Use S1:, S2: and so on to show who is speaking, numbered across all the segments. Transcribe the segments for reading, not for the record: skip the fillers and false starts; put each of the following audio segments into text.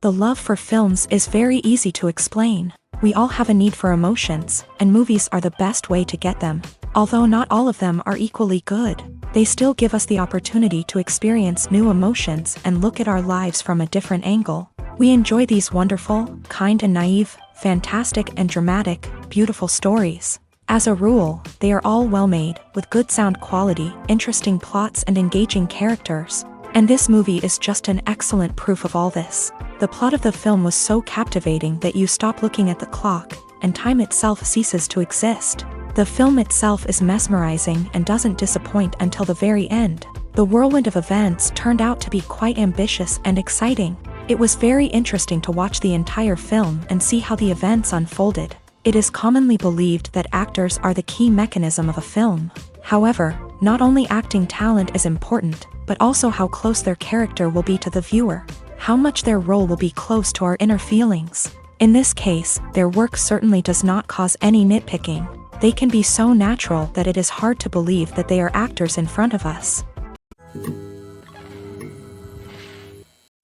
S1: The love for films is very easy to explain. We all have a need for emotions, and movies are the best way to get them. Although not all of them are equally good, they still give us the opportunity to experience new emotions and look at our lives from a different angle. We enjoy these wonderful, kind and naive, fantastic and dramatic, beautiful stories. As a rule, they are all well made, with good sound quality, interesting plots and engaging characters. And this movie is just an excellent proof of all this. The plot of the film was so captivating that you stop looking at the clock, and time itself ceases to exist. The film itself is mesmerizing and doesn't disappoint until the very end. The whirlwind of events turned out to be quite ambitious and exciting. It was very interesting to watch the entire film and see how the events unfolded. It is commonly believed that actors are the key mechanism of a film. However, not only acting talent is important, but also how close their character will be to the viewer. How much their role will be close to our inner feelings. In this case, their work certainly does not cause any nitpicking. They can be so natural that it is hard to believe that they are actors in front of us.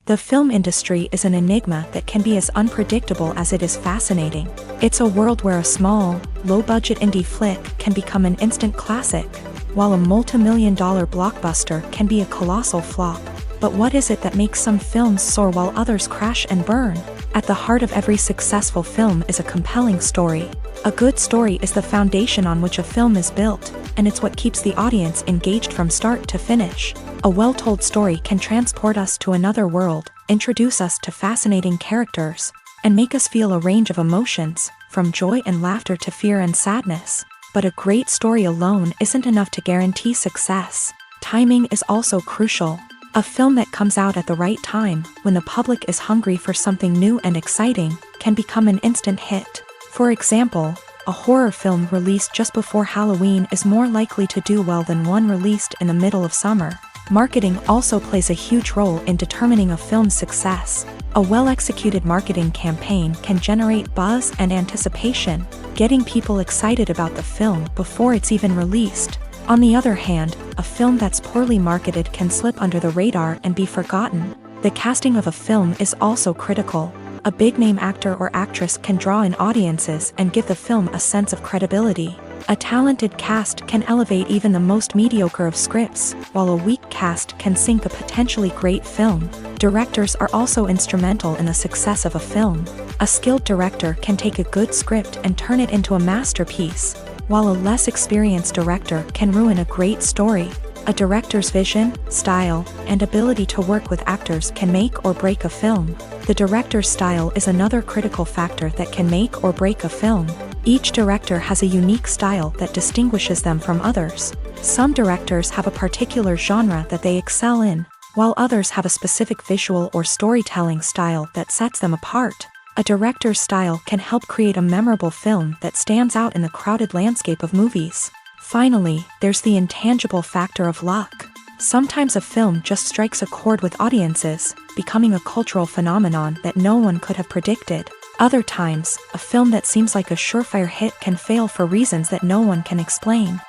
S1: The film industry is an enigma that can be as unpredictable as it is fascinating. It's a world where a small, low-budget indie flick can become an instant classic, while a multi-million-dollar blockbuster can be a colossal flop. But what is it that makes some films soar while others crash and burn? At the heart of every successful film is a compelling story. A good story is the foundation on which a film is built, and it's what keeps the audience engaged from start to finish. A well-told story can transport us to another world, introduce us to fascinating characters, and make us feel a range of emotions, from joy and laughter to fear and sadness. But a great story alone isn't enough to guarantee success. Timing is also crucial. A film that comes out at the right time, when the public is hungry for something new and exciting, can become an instant hit. For example, a horror film released just before Halloween is more likely to do well than one released in the middle of summer. Marketing also plays a huge role in determining a film's success. A well-executed marketing campaign can generate buzz and anticipation, getting people excited about the film before it's even released. On the other hand, a film that's poorly marketed can slip under the radar and be forgotten. The casting of a film is also critical. A big-name actor or actress can draw in audiences and give the film a sense of credibility. A talented cast can elevate even the most mediocre of scripts, while a weak cast can sink a potentially great film. Directors are also instrumental in the success of a film. A skilled director can take a good script and turn it into a masterpiece, while a less experienced director can ruin a great story. A director's vision, style, and ability to work with actors can make or break a film. The director's style is another critical factor that can make or break a film. Each director has a unique style that distinguishes them from others. Some directors have a particular genre that they excel in, while others have a specific visual or storytelling style that sets them apart. A director's style can help create a memorable film that stands out in the crowded landscape of movies. Finally, there's the intangible factor of luck. Sometimes a film just strikes a chord with audiences, becoming a cultural phenomenon that no one could have predicted. Other times, a film that seems like a surefire hit can fail for reasons that no one can explain.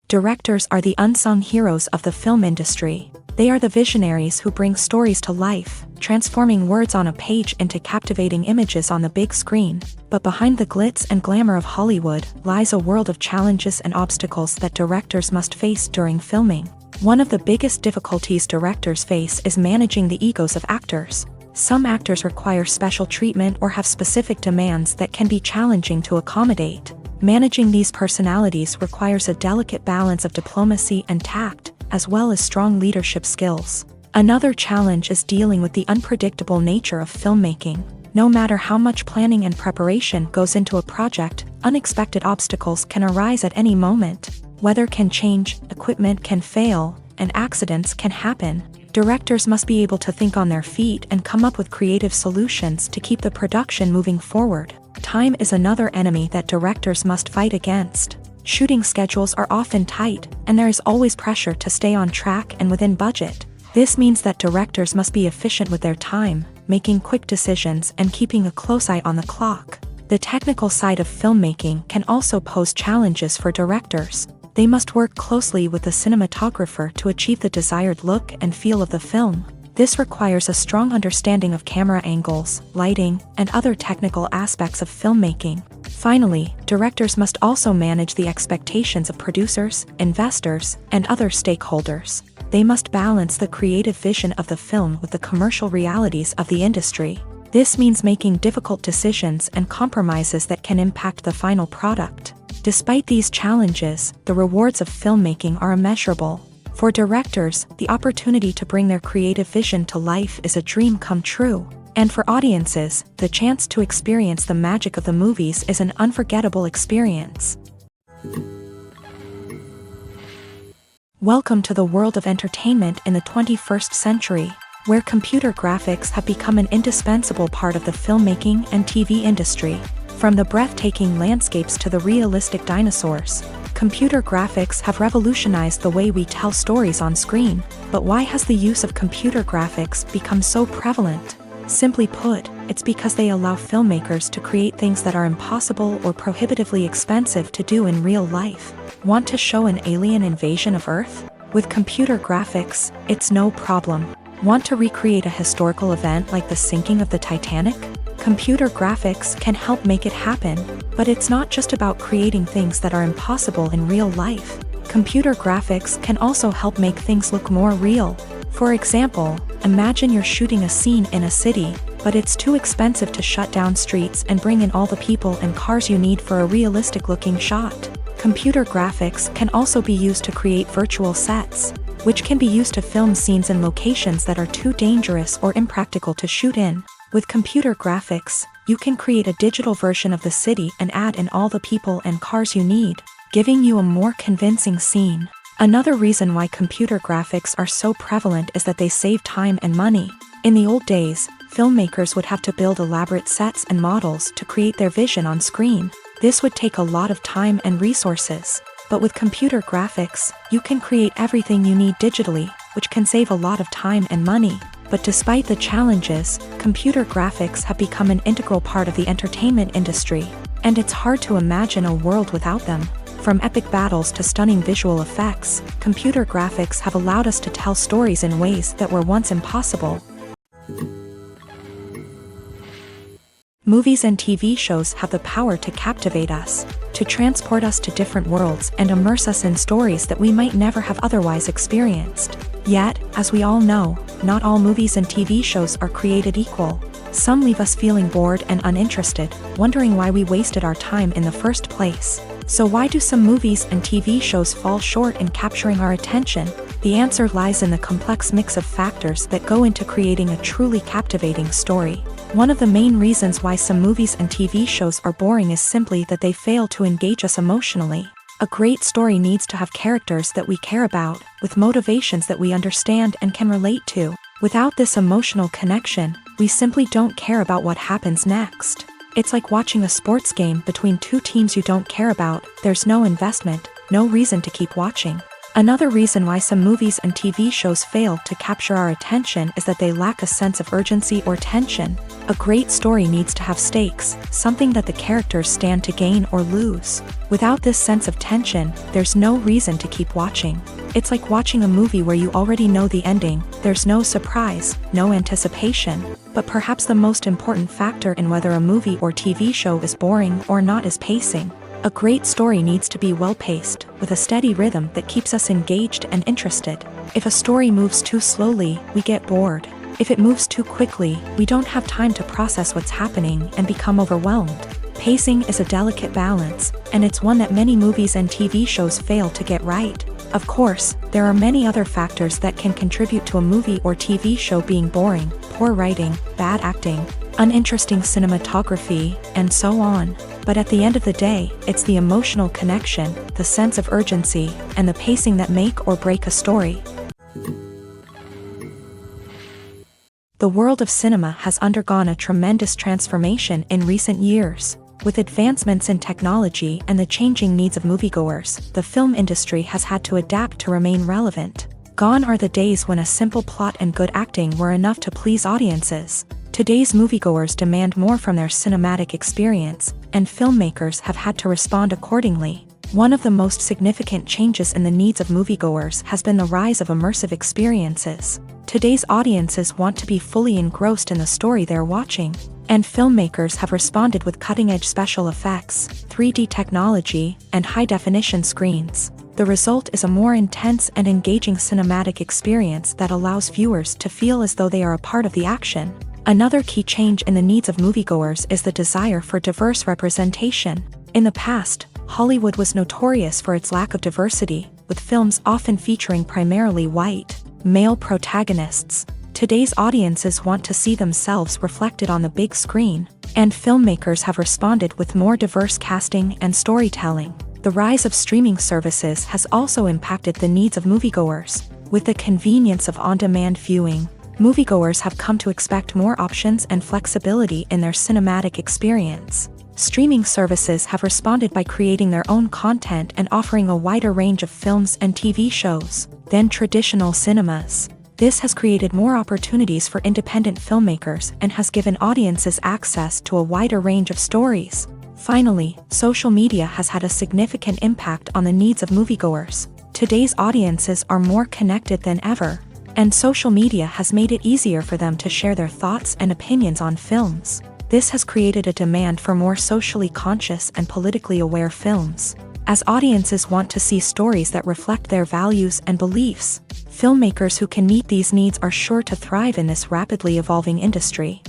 S1: Directors are the unsung heroes of the film industry. They are the visionaries who bring stories to life, transforming words on a page into captivating images on the big screen. But behind the glitz and glamour of Hollywood lies a world of challenges and obstacles that directors must face during filming. One of the biggest difficulties directors face is managing the egos of actors. Some actors require special treatment or have specific demands that can be challenging to accommodate. Managing these personalities requires a delicate balance of diplomacy and tact, as well as strong leadership skills. Another challenge is dealing with the unpredictable nature of filmmaking. No matter how much planning and preparation goes into a project, unexpected obstacles can arise at any moment. Weather can change, equipment can fail, and accidents can happen. Directors must be able to think on their feet and come up with creative solutions to keep the production moving forward. Time is another enemy that directors must fight against. Shooting schedules are often tight, and there is always pressure to stay on track and within budget. This means that directors must be efficient with their time, making quick decisions and keeping a close eye on the clock. The technical side of filmmaking can also pose challenges for directors. They must work closely with the cinematographer to achieve the desired look and feel of the film. This requires a strong understanding of camera angles, lighting, and other technical aspects of filmmaking. Finally, directors must also manage the expectations of producers, investors, and other stakeholders. They must balance the creative vision of the film with the commercial realities of the industry. This means making difficult decisions and compromises that can impact the final product. Despite these challenges, the rewards of filmmaking are immeasurable. For directors, the opportunity to bring their creative vision to life is a dream come true. And for audiences, the chance to experience the magic of the movies is an unforgettable experience. Welcome to the world of entertainment in the 21st century, where computer graphics have become an indispensable part of the filmmaking and TV industry. From the breathtaking landscapes to the realistic dinosaurs, computer graphics have revolutionized the way we tell stories on screen. But why has the use of computer graphics become so prevalent? Simply put, it's because they allow filmmakers to create things that are impossible or prohibitively expensive to do in real life. Want to show an alien invasion of Earth? With computer graphics, it's no problem. Want to recreate a historical event like the sinking of the Titanic? Computer graphics can help make it happen, but it's not just about creating things that are impossible in real life. Computer graphics can also help make things look more real. For example, imagine you're shooting a scene in a city, but it's too expensive to shut down streets and bring in all the people and cars you need for a realistic-looking shot. Computer graphics can also be used to create virtual sets, which can be used to film scenes in locations that are too dangerous or impractical to shoot in. With computer graphics, you can create a digital version of the city and add in all the people and cars you need, giving you a more convincing scene. Another reason why computer graphics are so prevalent is that they save time and money. In the old days, filmmakers would have to build elaborate sets and models to create their vision on screen. This would take a lot of time and resources. But with computer graphics, you can create everything you need digitally, which can save a lot of time and money. But despite the challenges, computer graphics have become an integral part of the entertainment industry, and it's hard to imagine a world without them. From epic battles to stunning visual effects, computer graphics have allowed us to tell stories in ways that were once impossible. Movies and TV shows have the power to captivate us, to transport us to different worlds and immerse us in stories that we might never have otherwise experienced. Yet, as we all know, not all movies and TV shows are created equal. Some leave us feeling bored and uninterested, wondering why we wasted our time in the first place. So why do some movies and TV shows fall short in capturing our attention? The answer lies in the complex mix of factors that go into creating a truly captivating story. One of the main reasons why some movies and TV shows are boring is simply that they fail to engage us emotionally. A great story needs to have characters that we care about, with motivations that we understand and can relate to. Without this emotional connection, we simply don't care about what happens next. It's like watching a sports game between two teams you don't care about. There's no investment, no reason to keep watching. Another reason why some movies and TV shows fail to capture our attention is that they lack a sense of urgency or tension. A great story needs to have stakes, something that the characters stand to gain or lose. Without this sense of tension, there's no reason to keep watching. It's like watching a movie where you already know the ending. There's no surprise, no anticipation. But perhaps the most important factor in whether a movie or TV show is boring or not is pacing. A great story needs to be well-paced, with a steady rhythm that keeps us engaged and interested. If a story moves too slowly, we get bored. If it moves too quickly, we don't have time to process what's happening and become overwhelmed. Pacing is a delicate balance, and it's one that many movies and TV shows fail to get right. Of course, there are many other factors that can contribute to a movie or TV show being boring: poor writing, bad acting, uninteresting cinematography, and so on. But at the end of the day, it's the emotional connection, the sense of urgency, and the pacing that make or break a story. The world of cinema has undergone a tremendous transformation in recent years. With advancements in technology and the changing needs of moviegoers, the film industry has had to adapt to remain relevant. Gone are the days when a simple plot and good acting were enough to please audiences. Today's moviegoers demand more from their cinematic experience, and filmmakers have had to respond accordingly. One of the most significant changes in the needs of moviegoers has been the rise of immersive experiences. Today's audiences want to be fully engrossed in the story they're watching, and filmmakers have responded with cutting-edge special effects, 3D technology, and high-definition screens. The result is a more intense and engaging cinematic experience that allows viewers to feel as though they are a part of the action. Another key change in the needs of moviegoers is the desire for diverse representation. In the past, Hollywood was notorious for its lack of diversity, with films often featuring primarily white, male protagonists. Today's audiences want to see themselves reflected on the big screen, and filmmakers have responded with more diverse casting and storytelling. The rise of streaming services has also impacted the needs of moviegoers. With the convenience of on-demand viewing, moviegoers have come to expect more options and flexibility in their cinematic experience. Streaming services have responded by creating their own content and offering a wider range of films and TV shows than traditional cinemas. This has created more opportunities for independent filmmakers and has given audiences access to a wider range of stories. Finally, social media has had a significant impact on the needs of moviegoers. Today's audiences are more connected than ever, and social media has made it easier for them to share their thoughts and opinions on films. This has created a demand for more socially conscious and politically aware films. As audiences want to see stories that reflect their values and beliefs, filmmakers who can meet these needs are sure to thrive in this rapidly evolving industry.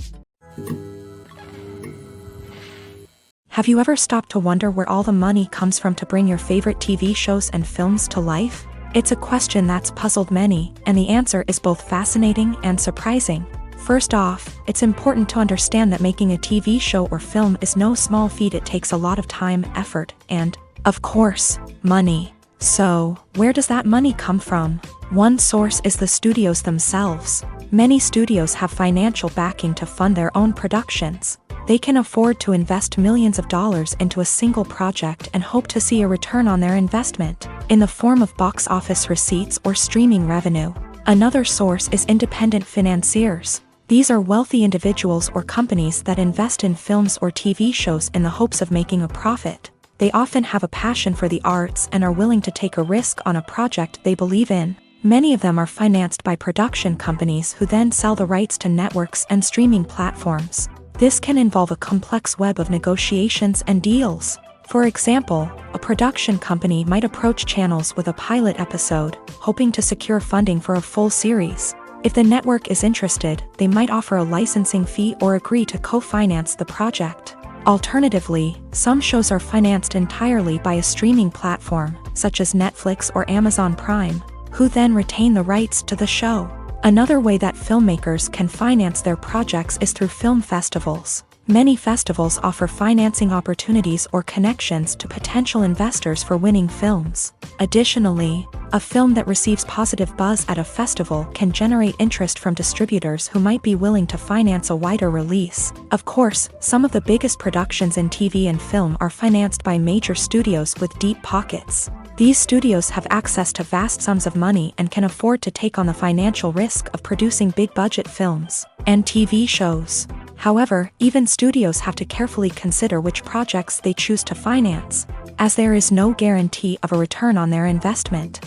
S1: Have you ever stopped to wonder where all the money comes from to bring your favorite TV shows and films to life? It's a question that's puzzled many, and the answer is both fascinating and surprising. First off, it's important to understand that making a TV show or film is no small feat. It takes a lot of time, effort, and, of course, money. So, where does that money come from? One source is the studios themselves. Many studios have financial backing to fund their own productions. They can afford to invest millions of dollars into a single project and hope to see a return on their investment, in the form of box office receipts or streaming revenue. Another source is independent financiers. These are wealthy individuals or companies that invest in films or TV shows in the hopes of making a profit. They often have a passion for the arts and are willing to take a risk on a project they believe in. Many of them are financed by production companies who then sell the rights to networks and streaming platforms. This can involve a complex web of negotiations and deals. For example, a production company might approach channels with a pilot episode, hoping to secure funding for a full series. If the network is interested, they might offer a licensing fee or agree to co-finance the project. Alternatively, some shows are financed entirely by a streaming platform, such as Netflix or Amazon Prime, who then retain the rights to the show. Another way that filmmakers can finance their projects is through film festivals. Many festivals offer financing opportunities or connections to potential investors for winning films. Additionally, a film that receives positive buzz at a festival can generate interest from distributors who might be willing to finance a wider release. Of course, some of the biggest productions in TV and film are financed by major studios with deep pockets. These studios have access to vast sums of money and can afford to take on the financial risk of producing big-budget films and TV shows. However, even studios have to carefully consider which projects they choose to finance, as there is no guarantee of a return on their investment.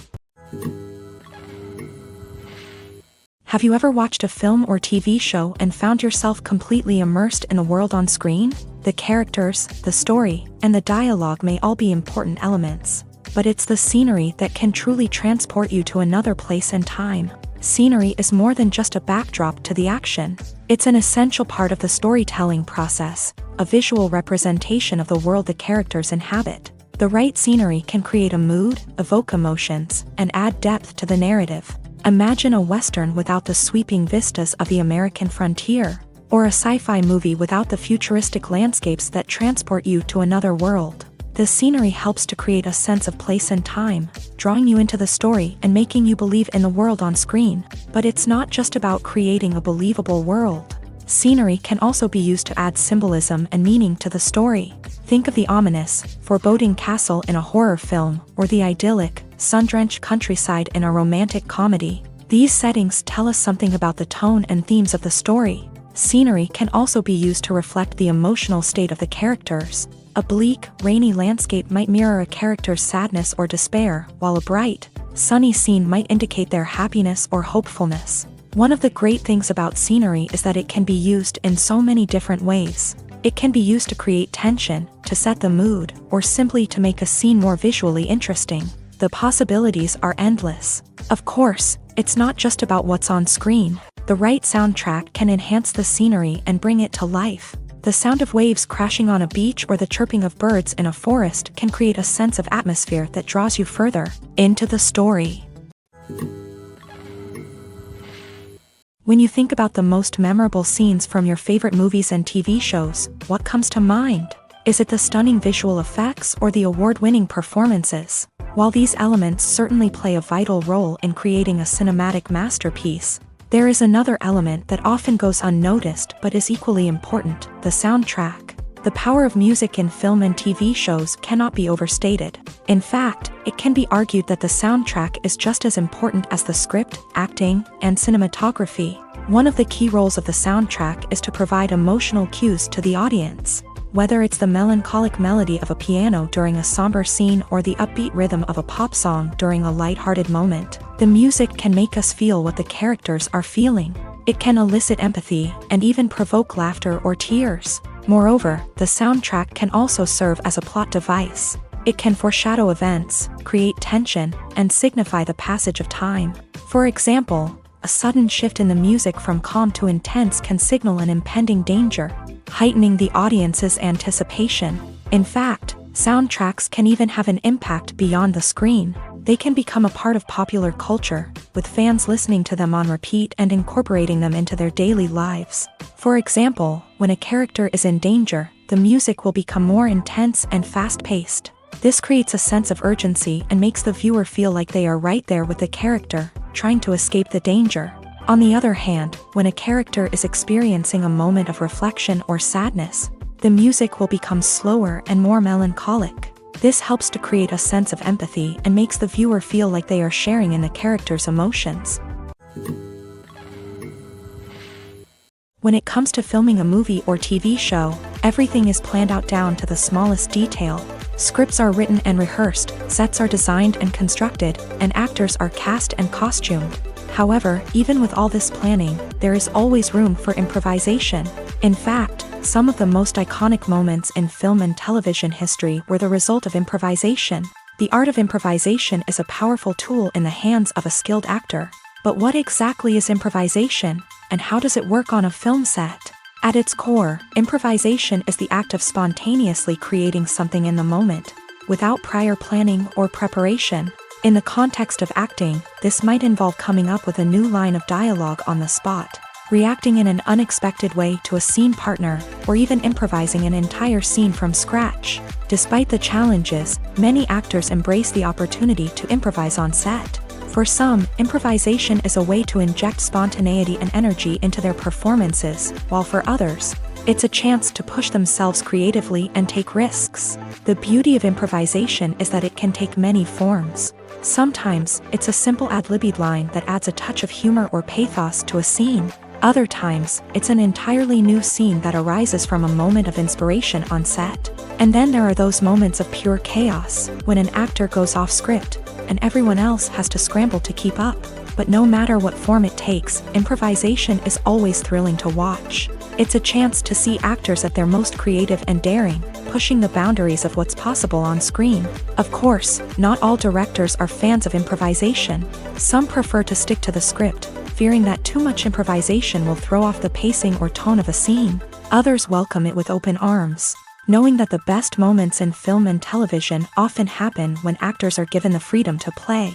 S1: Have you ever watched a film or TV show and found yourself completely immersed in the world on screen? The characters, the story, and the dialogue may all be important elements, but it's the scenery that can truly transport you to another place and time. Scenery is more than just a backdrop to the action. It's an essential part of the storytelling process, a visual representation of the world the characters inhabit. The right scenery can create a mood, evoke emotions, and add depth to the narrative. Imagine a Western without the sweeping vistas of the American frontier, or a sci-fi movie without the futuristic landscapes that transport you to another world. The scenery helps to create a sense of place and time, drawing you into the story and making you believe in the world on screen. But it's not just about creating a believable world. Scenery can also be used to add symbolism and meaning to the story. Think of the ominous, foreboding castle in a horror film, or the idyllic, sun-drenched countryside in a romantic comedy. These settings tell us something about the tone and themes of the story. Scenery can also be used to reflect the emotional state of the characters. A bleak, rainy landscape might mirror a character's sadness or despair, while a bright, sunny scene might indicate their happiness or hopefulness. One of the great things about scenery is that it can be used in so many different ways. It can be used to create tension, to set the mood, or simply to make a scene more visually interesting. The possibilities are endless. Of course, it's not just about what's on screen. The right soundtrack can enhance the scenery and bring it to life. The sound of waves crashing on a beach or the chirping of birds in a forest can create a sense of atmosphere that draws you further into the story. When you think about the most memorable scenes from your favorite movies and TV shows, what comes to mind? Is it the stunning visual effects or the award-winning performances? While these elements certainly play a vital role in creating a cinematic masterpiece, there is another element that often goes unnoticed but is equally important: the soundtrack. The power of music in film and TV shows cannot be overstated. In fact, it can be argued that the soundtrack is just as important as the script, acting, and cinematography. One of the key roles of the soundtrack is to provide emotional cues to the audience. Whether it's the melancholic melody of a piano during a somber scene or the upbeat rhythm of a pop song during a light-hearted moment, the music can make us feel what the characters are feeling. It can elicit empathy and even provoke laughter or tears. Moreover, the soundtrack can also serve as a plot device. It can foreshadow events, create tension, and signify the passage of time. For example, a sudden shift in the music from calm to intense can signal an impending danger, heightening the audience's anticipation. In fact, soundtracks can even have an impact beyond the screen. They can become a part of popular culture, with fans listening to them on repeat and incorporating them into their daily lives. For example, when a character is in danger, the music will become more intense and fast-paced. This creates a sense of urgency and makes the viewer feel like they are right there with the character, trying to escape the danger. On the other hand, when a character is experiencing a moment of reflection or sadness, the music will become slower and more melancholic. This helps to create a sense of empathy and makes the viewer feel like they are sharing in the character's emotions. When it comes to filming a movie or TV show, everything is planned out down to the smallest detail. Scripts are written and rehearsed, sets are designed and constructed, and actors are cast and costumed. However, even with all this planning, there is always room for improvisation. In fact, some of the most iconic moments in film and television history were the result of improvisation. The art of improvisation is a powerful tool in the hands of a skilled actor. But what exactly is improvisation, and how does it work on a film set? At its core, improvisation is the act of spontaneously creating something in the moment, without prior planning or preparation. In the context of acting, this might involve coming up with a new line of dialogue on the spot, reacting in an unexpected way to a scene partner, or even improvising an entire scene from scratch. Despite the challenges, many actors embrace the opportunity to improvise on set. For some, improvisation is a way to inject spontaneity and energy into their performances, while for others, it's a chance to push themselves creatively and take risks. The beauty of improvisation is that it can take many forms. Sometimes, it's a simple ad-libbed line that adds a touch of humor or pathos to a scene. Other times, it's an entirely new scene that arises from a moment of inspiration on set. And then there are those moments of pure chaos, when an actor goes off script, and everyone else has to scramble to keep up. But no matter what form it takes, improvisation is always thrilling to watch. It's a chance to see actors at their most creative and daring, pushing the boundaries of what's possible on screen. Of course, not all directors are fans of improvisation. Some prefer to stick to the script, fearing that too much improvisation will throw off the pacing or tone of a scene. Others welcome it with open arms, knowing that the best moments in film and television often happen when actors are given the freedom to play.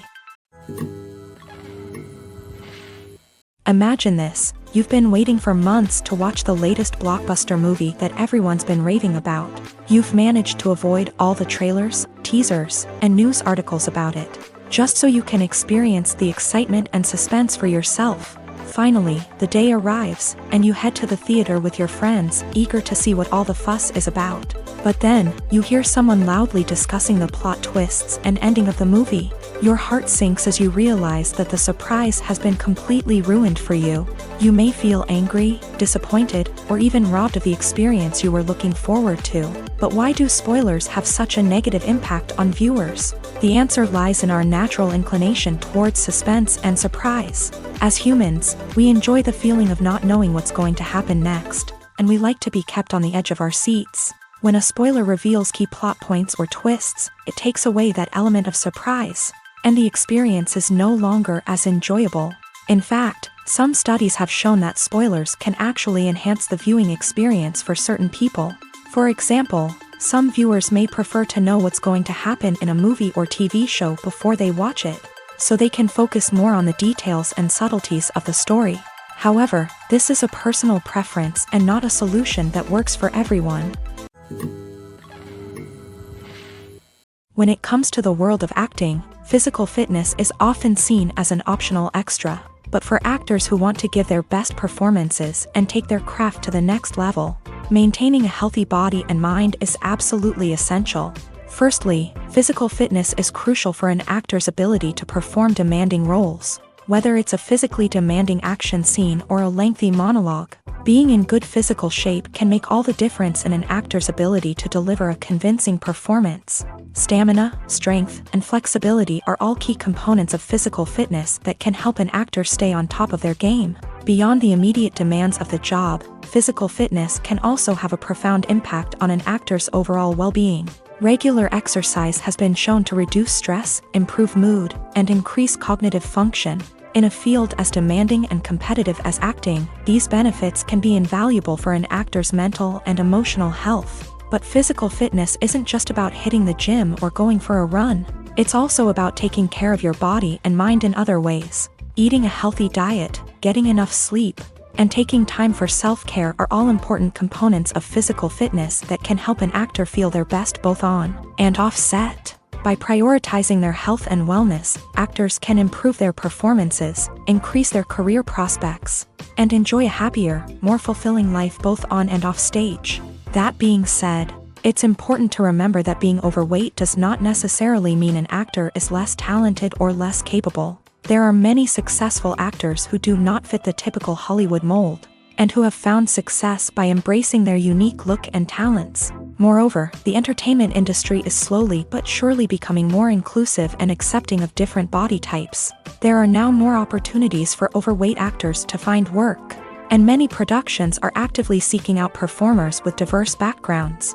S1: Imagine this: you've been waiting for months to watch the latest blockbuster movie that everyone's been raving about. You've managed to avoid all the trailers, teasers, and news articles about it, just so you can experience the excitement and suspense for yourself. Finally, the day arrives, and you head to the theater with your friends, eager to see what all the fuss is about. But then, you hear someone loudly discussing the plot twists and ending of the movie. Your heart sinks as you realize that the surprise has been completely ruined for you. You may feel angry, disappointed, or even robbed of the experience you were looking forward to. But why do spoilers have such a negative impact on viewers? The answer lies in our natural inclination towards suspense and surprise. As humans, we enjoy the feeling of not knowing what's going to happen next, and we like to be kept on the edge of our seats. When a spoiler reveals key plot points or twists, it takes away that element of surprise, and the experience is no longer as enjoyable. In fact, some studies have shown that spoilers can actually enhance the viewing experience for certain people. For example, some viewers may prefer to know what's going to happen in a movie or TV show before they watch it, so they can focus more on the details and subtleties of the story. However, this is a personal preference and not a solution that works for everyone. When it comes to the world of acting, physical fitness is often seen as an optional extra. But for actors who want to give their best performances and take their craft to the next level, maintaining a healthy body and mind is absolutely essential. Firstly, physical fitness is crucial for an actor's ability to perform demanding roles. Whether it's a physically demanding action scene or a lengthy monologue, being in good physical shape can make all the difference in an actor's ability to deliver a convincing performance. Stamina, strength, and flexibility are all key components of physical fitness that can help an actor stay on top of their game. Beyond the immediate demands of the job, physical fitness can also have a profound impact on an actor's overall well-being. Regular exercise has been shown to reduce stress, improve mood, and increase cognitive function. In a field as demanding and competitive as acting, these benefits can be invaluable for an actor's mental and emotional health. But physical fitness isn't just about hitting the gym or going for a run. It's also about taking care of your body and mind in other ways. Eating a healthy diet, getting enough sleep, and taking time for self-care are all important components of physical fitness that can help an actor feel their best both on and off set. By prioritizing their health and wellness, actors can improve their performances, increase their career prospects, and enjoy a happier, more fulfilling life both on and off stage. That being said, it's important to remember that being overweight does not necessarily mean an actor is less talented or less capable. There are many successful actors who do not fit the typical Hollywood mold, and who have found success by embracing their unique look and talents. Moreover, the entertainment industry is slowly but surely becoming more inclusive and accepting of different body types. There are now more opportunities for overweight actors to find work, and many productions are actively seeking out performers with diverse backgrounds.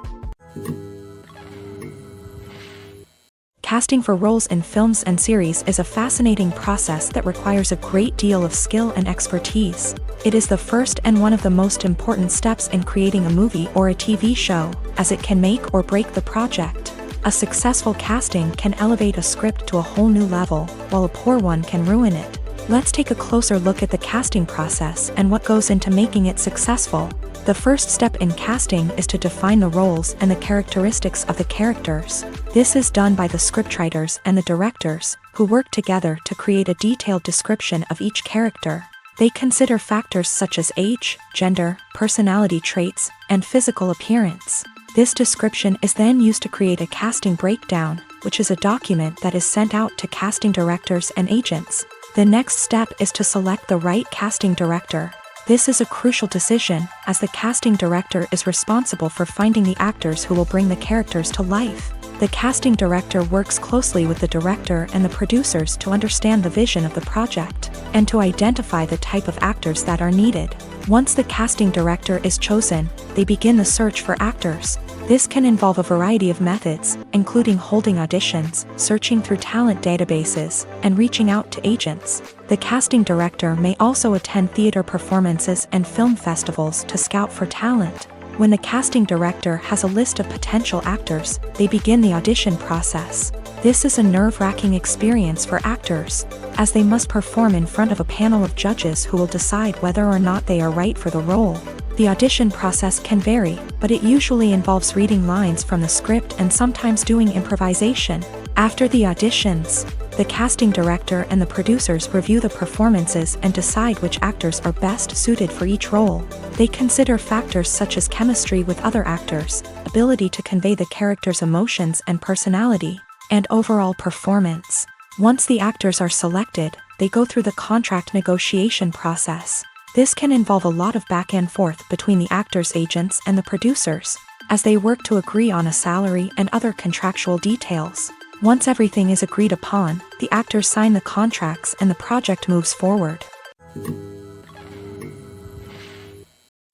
S1: Casting for roles in films and series is a fascinating process that requires a great deal of skill and expertise. It is the first and one of the most important steps in creating a movie or a TV show, as it can make or break the project. A successful casting can elevate a script to a whole new level, while a poor one can ruin it. Let's take a closer look at the casting process and what goes into making it successful. The first step in casting is to define the roles and the characteristics of the characters. This is done by the scriptwriters and the directors, who work together to create a detailed description of each character. They consider factors such as age, gender, personality traits, and physical appearance. This description is then used to create a casting breakdown, which is a document that is sent out to casting directors and agents. The next step is to select the right casting director. This is a crucial decision, as the casting director is responsible for finding the actors who will bring the characters to life. The casting director works closely with the director and the producers to understand the vision of the project, and to identify the type of actors that are needed. Once the casting director is chosen, they begin the search for actors. This can involve a variety of methods, including holding auditions, searching through talent databases, and reaching out to agents. The casting director may also attend theater performances and film festivals to scout for talent. When the casting director has a list of potential actors, they begin the audition process. This is a nerve-wracking experience for actors, as they must perform in front of a panel of judges who will decide whether or not they are right for the role. The audition process can vary, but it usually involves reading lines from the script and sometimes doing improvisation. After the auditions, the casting director and the producers review the performances and decide which actors are best suited for each role. They consider factors such as chemistry with other actors, ability to convey the character's emotions and personality, and overall performance. Once the actors are selected, they go through the contract negotiation process. This can involve a lot of back and forth between the actors' agents and the producers, as they work to agree on a salary and other contractual details. Once everything is agreed upon, the actors sign the contracts and the project moves forward.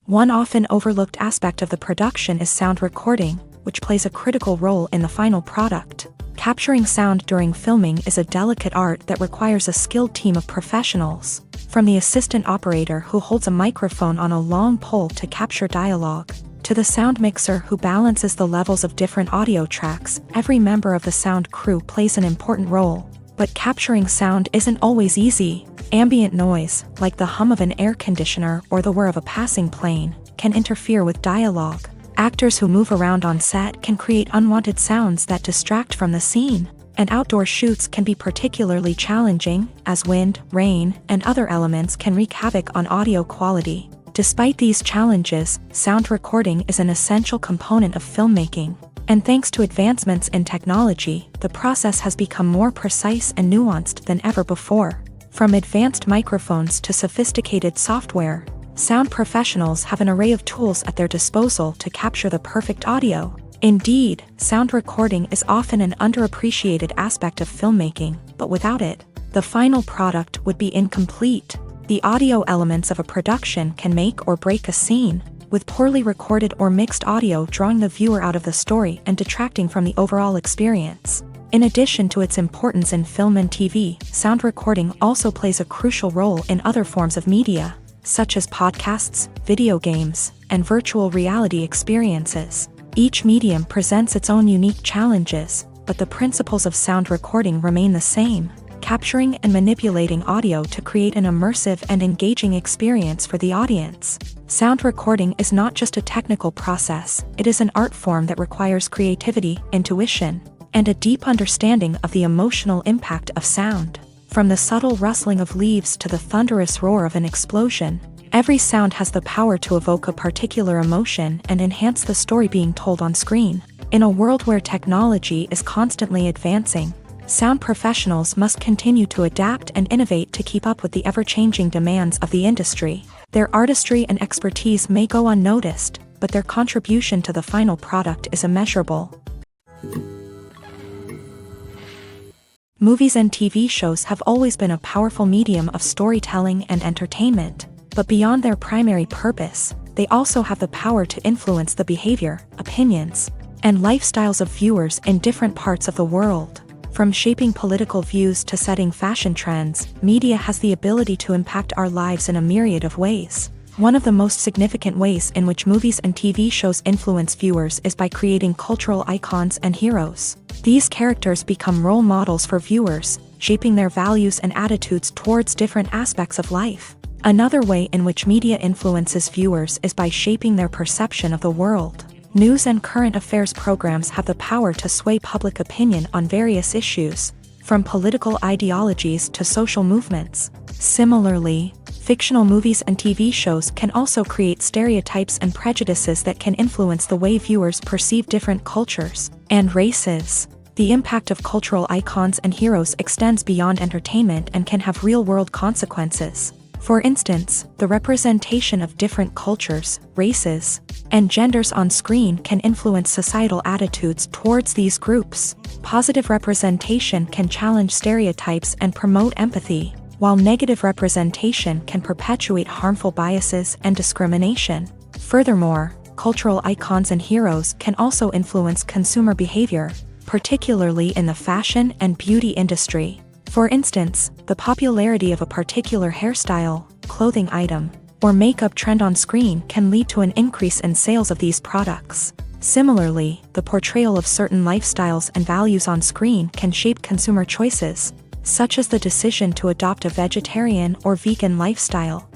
S1: One often overlooked aspect of the production is sound recording, which plays a critical role in the final product. Capturing sound during filming is a delicate art that requires a skilled team of professionals, from the assistant operator who holds a microphone on a long pole to capture dialogue, to the sound mixer who balances the levels of different audio tracks. Every member of the sound crew plays an important role. But capturing sound isn't always easy. Ambient noise, like the hum of an air conditioner or the whir of a passing plane, can interfere with dialogue. Actors who move around on set can create unwanted sounds that distract from the scene. And outdoor shoots can be particularly challenging, as wind, rain, and other elements can wreak havoc on audio quality. Despite these challenges, sound recording is an essential component of filmmaking. And thanks to advancements in technology, the process has become more precise and nuanced than ever before. From advanced microphones to sophisticated software, sound professionals have an array of tools at their disposal to capture the perfect audio. Indeed, sound recording is often an underappreciated aspect of filmmaking, but without it, the final product would be incomplete. The audio elements of a production can make or break a scene, with poorly recorded or mixed audio drawing the viewer out of the story and detracting from the overall experience. In addition to its importance in film and TV, sound recording also plays a crucial role in other forms of media, such as podcasts, video games, and virtual reality experiences. Each medium presents its own unique challenges, but the principles of sound recording remain the same: capturing and manipulating audio to create an immersive and engaging experience for the audience. Sound recording is not just a technical process, it is an art form that requires creativity, intuition, and a deep understanding of the emotional impact of sound. From the subtle rustling of leaves to the thunderous roar of an explosion, every sound has the power to evoke a particular emotion and enhance the story being told on screen. In a world where technology is constantly advancing, sound professionals must continue to adapt and innovate to keep up with the ever-changing demands of the industry. Their artistry and expertise may go unnoticed, but their contribution to the final product is immeasurable. Movies and TV shows have always been a powerful medium of storytelling and entertainment, but beyond their primary purpose, they also have the power to influence the behavior, opinions, and lifestyles of viewers in different parts of the world. From shaping political views to setting fashion trends, media has the ability to impact our lives in a myriad of ways. One of the most significant ways in which movies and TV shows influence viewers is by creating cultural icons and heroes. These characters become role models for viewers, shaping their values and attitudes towards different aspects of life. Another way in which media influences viewers is by shaping their perception of the world. News and current affairs programs have the power to sway public opinion on various issues, from political ideologies to social movements. Similarly, fictional movies and TV shows can also create stereotypes and prejudices that can influence the way viewers perceive different cultures and races. The impact of cultural icons and heroes extends beyond entertainment and can have real-world consequences. For instance, the representation of different cultures, races, and genders on screen can influence societal attitudes towards these groups. Positive representation can challenge stereotypes and promote empathy, while negative representation can perpetuate harmful biases and discrimination. Furthermore, cultural icons and heroes can also influence consumer behavior, particularly in the fashion and beauty industry. For instance, the popularity of a particular hairstyle, clothing item, or makeup trend on screen can lead to an increase in sales of these products. Similarly, the portrayal of certain lifestyles and values on screen can shape consumer choices, such as the decision to adopt a vegetarian or vegan lifestyle.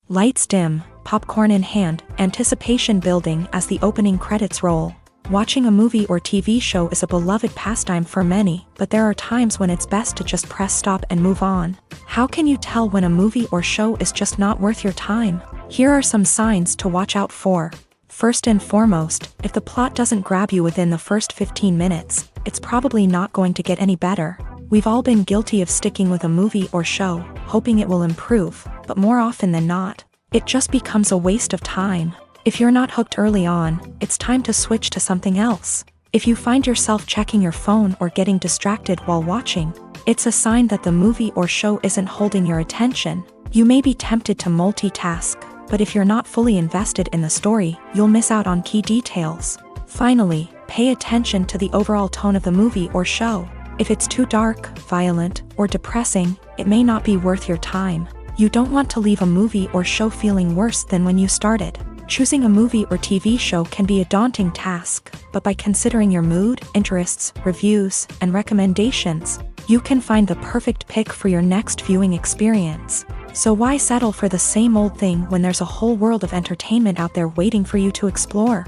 S1: Lights dim, popcorn in hand, anticipation building as the opening credits roll. Watching a movie or TV show is a beloved pastime for many, but there are times when it's best to just press stop and move on. How can you tell when a movie or show is just not worth your time? Here are some signs to watch out for. First and foremost, if the plot doesn't grab you within the first 15 minutes, it's probably not going to get any better. We've all been guilty of sticking with a movie or show, hoping it will improve, but more often than not, it just becomes a waste of time. If you're not hooked early on, it's time to switch to something else. If you find yourself checking your phone or getting distracted while watching, it's a sign that the movie or show isn't holding your attention. You may be tempted to multitask, but if you're not fully invested in the story, you'll miss out on key details. Finally, pay attention to the overall tone of the movie or show. If it's too dark, violent, or depressing, it may not be worth your time. You don't want to leave a movie or show feeling worse than when you started. Choosing a movie or TV show can be a daunting task, but by considering your mood, interests, reviews, and recommendations, you can find the perfect pick for your next viewing experience. So why settle for the same old thing when there's a whole world of entertainment out there waiting for you to explore?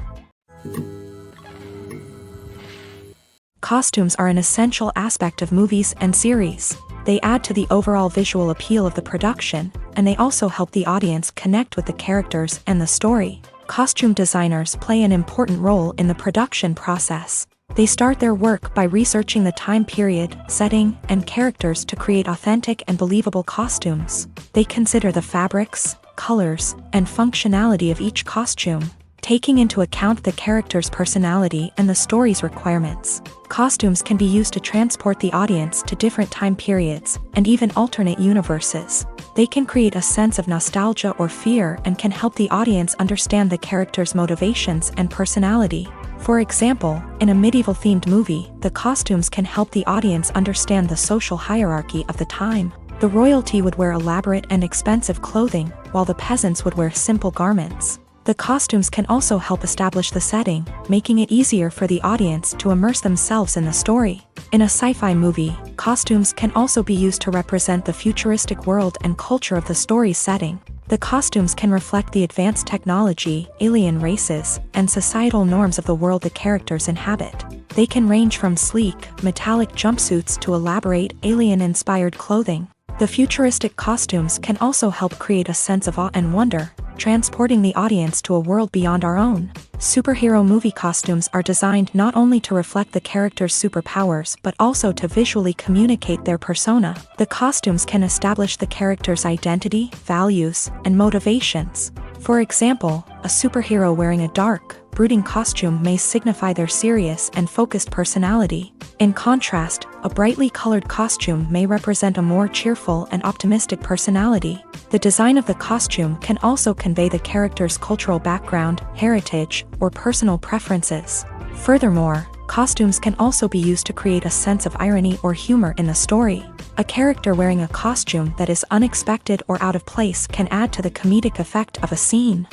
S1: Costumes are an essential aspect of movies and series. They add to the overall visual appeal of the production, and they also help the audience connect with the characters and the story. Costume designers play an important role in the production process. They start their work by researching the time period, setting, and characters to create authentic and believable costumes. They consider the fabrics, colors, and functionality of each costume, taking into account the character's personality and the story's requirements. Costumes can be used to transport the audience to different time periods, and even alternate universes. They can create a sense of nostalgia or fear and can help the audience understand the character's motivations and personality. For example, in a medieval-themed movie, the costumes can help the audience understand the social hierarchy of the time. The royalty would wear elaborate and expensive clothing, while the peasants would wear simple garments. The costumes can also help establish the setting, making it easier for the audience to immerse themselves in the story. In a sci-fi movie, costumes can also be used to represent the futuristic world and culture of the story's setting. The costumes can reflect the advanced technology, alien races, and societal norms of the world the characters inhabit. They can range from sleek, metallic jumpsuits to elaborate, alien-inspired clothing. The futuristic costumes can also help create a sense of awe and wonder, transporting the audience to a world beyond our own. Superhero movie costumes are designed not only to reflect the character's superpowers but also to visually communicate their persona. The costumes can establish the character's identity, values, and motivations. For example, a superhero wearing a dark, brooding costume may signify their serious and focused personality. In contrast, a brightly colored costume may represent a more cheerful and optimistic personality. The design of the costume can also convey the character's cultural background, heritage, or personal preferences. Furthermore, costumes can also be used to create a sense of irony or humor in the story. A character wearing a costume that is unexpected or out of place can add to the comedic effect of a scene.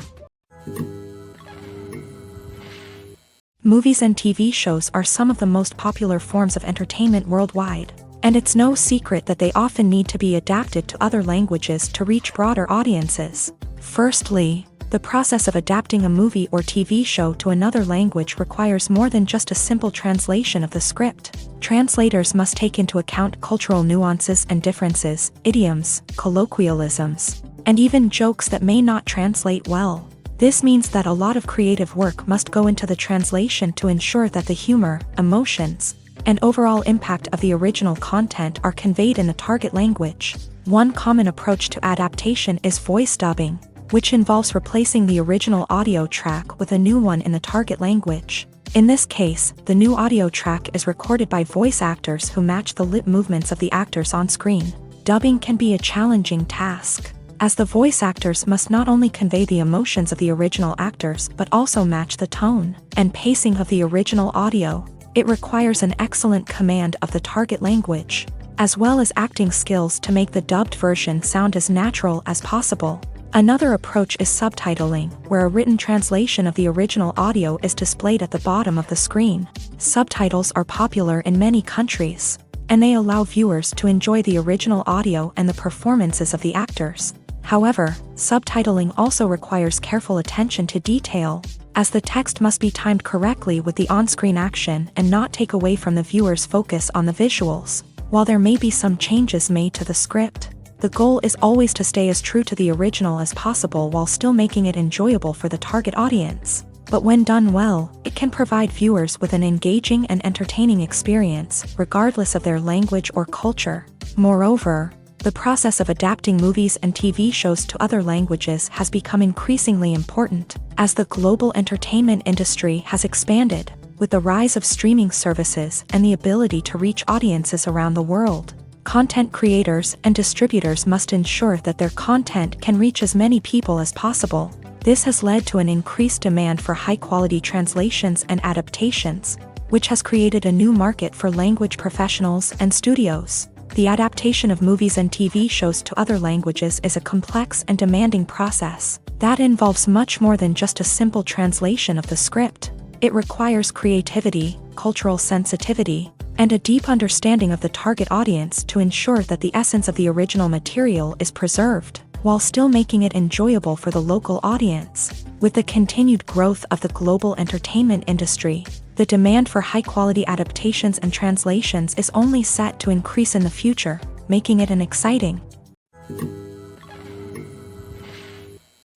S1: Movies and TV shows are some of the most popular forms of entertainment worldwide, and it's no secret that they often need to be adapted to other languages to reach broader audiences. Firstly, the process of adapting a movie or TV show to another language requires more than just a simple translation of the script. Translators must take into account cultural nuances and differences, idioms, colloquialisms, and even jokes that may not translate well. This means that a lot of creative work must go into the translation to ensure that the humor, emotions, and overall impact of the original content are conveyed in the target language. One common approach to adaptation is voice dubbing, which involves replacing the original audio track with a new one in the target language. In this case, the new audio track is recorded by voice actors who match the lip movements of the actors on screen. Dubbing can be a challenging task, as the voice actors must not only convey the emotions of the original actors but also match the tone and pacing of the original audio. It requires an excellent command of the target language, as well as acting skills to make the dubbed version sound as natural as possible. Another approach is subtitling, where a written translation of the original audio is displayed at the bottom of the screen. Subtitles are popular in many countries, and they allow viewers to enjoy the original audio and the performances of the actors. However, subtitling also requires careful attention to detail, as the text must be timed correctly with the on-screen action and not take away from the viewer's focus on the visuals. While there may be some changes made to the script, the goal is always to stay as true to the original as possible while still making it enjoyable for the target audience. But when done well, it can provide viewers with an engaging and entertaining experience, regardless of their language or culture. Moreover, the process of adapting movies and TV shows to other languages has become increasingly important, as the global entertainment industry has expanded, with the rise of streaming services and the ability to reach audiences around the world. Content creators and distributors must ensure that their content can reach as many people as possible. This has led to an increased demand for high-quality translations and adaptations, which has created a new market for language professionals and studios. The adaptation of movies and TV shows to other languages is a complex and demanding process that involves much more than just a simple translation of the script. It requires creativity, cultural sensitivity, and a deep understanding of the target audience to ensure that the essence of the original material is preserved, while still making it enjoyable for the local audience. With the continued growth of the global entertainment industry, the demand for high-quality adaptations and translations is only set to increase in the future, making it an exciting.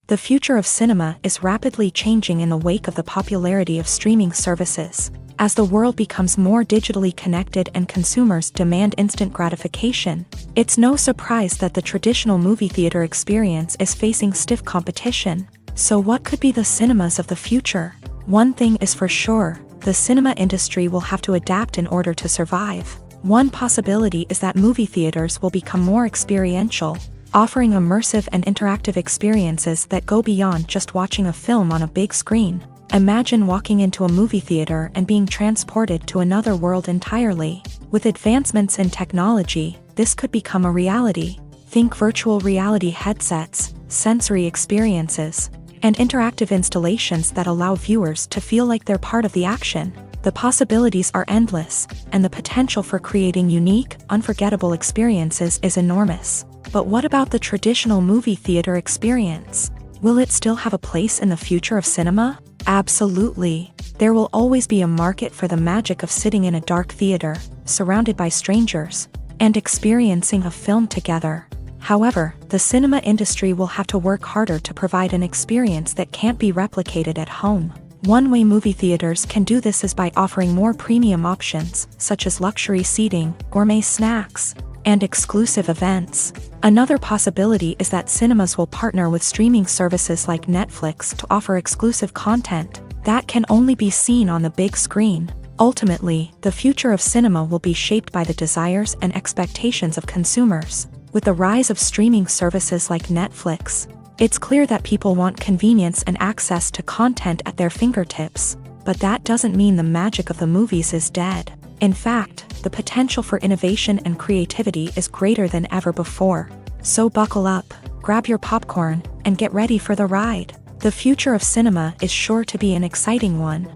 S1: The future of cinema is rapidly changing in the wake of the popularity of streaming services. As the world becomes more digitally connected and consumers demand instant gratification, it's no surprise that the traditional movie theater experience is facing stiff competition. So what could be the cinemas of the future? One thing is for sure, the cinema industry will have to adapt in order to survive. One possibility is that movie theaters will become more experiential, offering immersive and interactive experiences that go beyond just watching a film on a big screen. Imagine walking into a movie theater and being transported to another world entirely. With advancements in technology, this could become a reality. Think virtual reality headsets, sensory experiences, and interactive installations that allow viewers to feel like they're part of the action. The possibilities are endless, and the potential for creating unique, unforgettable experiences is enormous. But what about the traditional movie theater experience? Will it still have a place in the future of cinema? Absolutely. There will always be a market for the magic of sitting in a dark theater, surrounded by strangers, and experiencing a film together. However, the cinema industry will have to work harder to provide an experience that can't be replicated at home. One way movie theaters can do this is by offering more premium options, such as luxury seating, gourmet snacks, and exclusive events. Another possibility is that cinemas will partner with streaming services like Netflix to offer exclusive content that can only be seen on the big screen. Ultimately, the future of cinema will be shaped by the desires and expectations of consumers. With the rise of streaming services like Netflix, it's clear that people want convenience and access to content at their fingertips. But that doesn't mean the magic of the movies is dead. In fact, the potential for innovation and creativity is greater than ever before. So buckle up, grab your popcorn, and get ready for the ride. The future of cinema is sure to be an exciting one.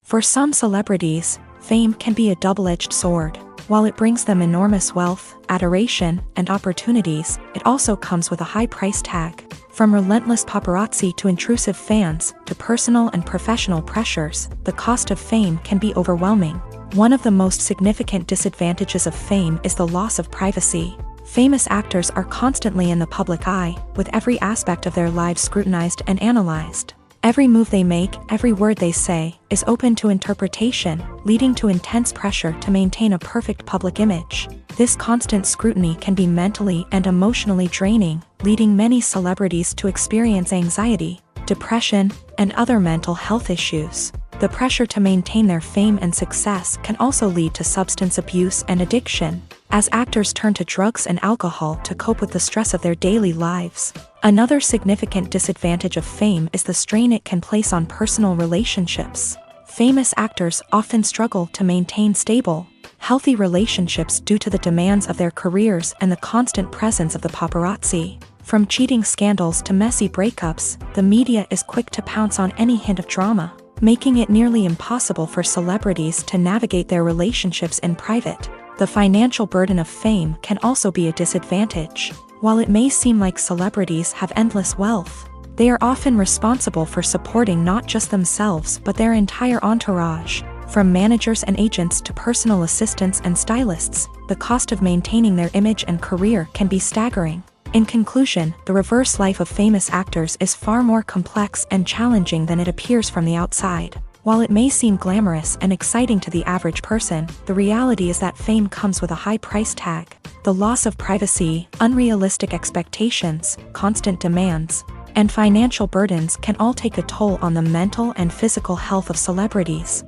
S1: For some celebrities, fame can be a double-edged sword. While it brings them enormous wealth, adoration, and opportunities, it also comes with a high price tag. From relentless paparazzi to intrusive fans, to personal and professional pressures, the cost of fame can be overwhelming. One of the most significant disadvantages of fame is the loss of privacy. Famous actors are constantly in the public eye, with every aspect of their lives scrutinized and analyzed. Every move they make, every word they say, is open to interpretation, leading to intense pressure to maintain a perfect public image. This constant scrutiny can be mentally and emotionally draining, leading many celebrities to experience anxiety, depression, and other mental health issues. The pressure to maintain their fame and success can also lead to substance abuse and addiction, as actors turn to drugs and alcohol to cope with the stress of their daily lives. Another significant disadvantage of fame is the strain it can place on personal relationships. Famous actors often struggle to maintain stable, healthy relationships due to the demands of their careers and the constant presence of the paparazzi. From cheating scandals to messy breakups, the media is quick to pounce on any hint of drama, making it nearly impossible for celebrities to navigate their relationships in private. The financial burden of fame can also be a disadvantage. While it may seem like celebrities have endless wealth, they are often responsible for supporting not just themselves but their entire entourage. From managers and agents to personal assistants and stylists, the cost of maintaining their image and career can be staggering. In conclusion, the reverse life of famous actors is far more complex and challenging than it appears from the outside. While it may seem glamorous and exciting to the average person, the reality is that fame comes with a high price tag. The loss of privacy, unrealistic expectations, constant demands, and financial burdens can all take a toll on the mental and physical health of celebrities.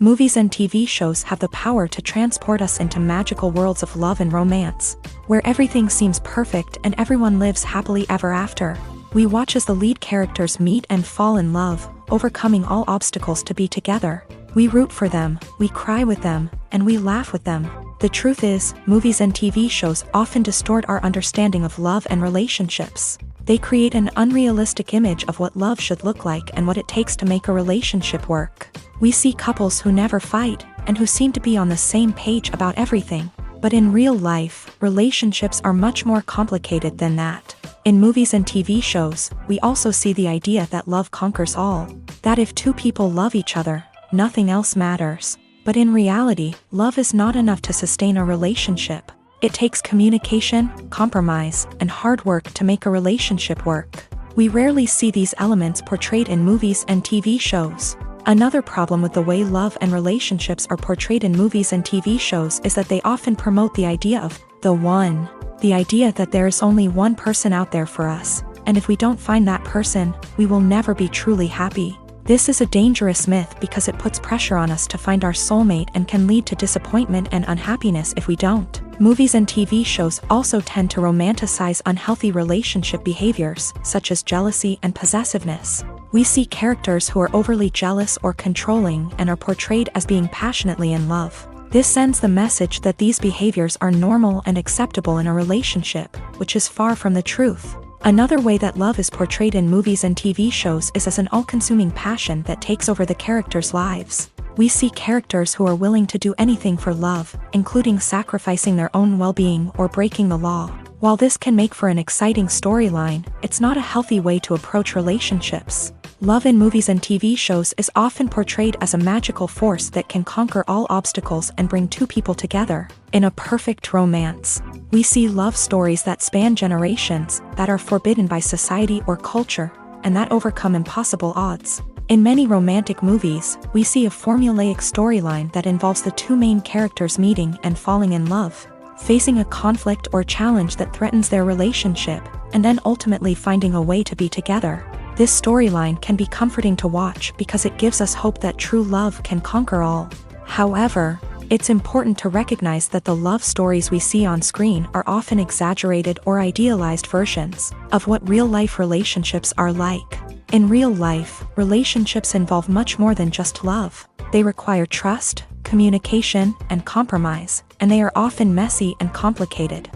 S1: Movies and TV shows have the power to transport us into magical worlds of love and romance, where everything seems perfect and everyone lives happily ever after. We watch as the lead characters meet and fall in love, overcoming all obstacles to be together. We root for them, we cry with them, and we laugh with them. The truth is, movies and TV shows often distort our understanding of love and relationships. They create an unrealistic image of what love should look like and what it takes to make a relationship work. We see couples who never fight, and who seem to be on the same page about everything. But in real life, relationships are much more complicated than that. In movies and TV shows, we also see the idea that love conquers all. That if two people love each other, nothing else matters. But in reality, love is not enough to sustain a relationship. It takes communication, compromise, and hard work to make a relationship work. We rarely see these elements portrayed in movies and TV shows. Another problem with the way love and relationships are portrayed in movies and TV shows is that they often promote the idea of the one. The idea that there is only one person out there for us, and if we don't find that person, we will never be truly happy. This is a dangerous myth because it puts pressure on us to find our soulmate and can lead to disappointment and unhappiness if we don't. Movies and TV shows also tend to romanticize unhealthy relationship behaviors, such as jealousy and possessiveness. We see characters who are overly jealous or controlling and are portrayed as being passionately in love. This sends the message that these behaviors are normal and acceptable in a relationship, which is far from the truth. Another way that love is portrayed in movies and TV shows is as an all-consuming passion that takes over the characters' lives. We see characters who are willing to do anything for love, including sacrificing their own well-being or breaking the law. While this can make for an exciting storyline, it's not a healthy way to approach relationships. Love in movies and TV shows is often portrayed as a magical force that can conquer all obstacles and bring two people together in a perfect romance. We see love stories that span generations, that are forbidden by society or culture, and that overcome impossible odds. In many romantic movies, we see a formulaic storyline that involves the two main characters meeting and falling in love, facing a conflict or challenge that threatens their relationship, and then ultimately finding a way to be together. This storyline can be comforting to watch because it gives us hope that true love can conquer all. However, it's important to recognize that the love stories we see on screen are often exaggerated or idealized versions of what real-life relationships are like. In real life, relationships involve much more than just love. They require trust, communication, and compromise, and they are often messy and complicated.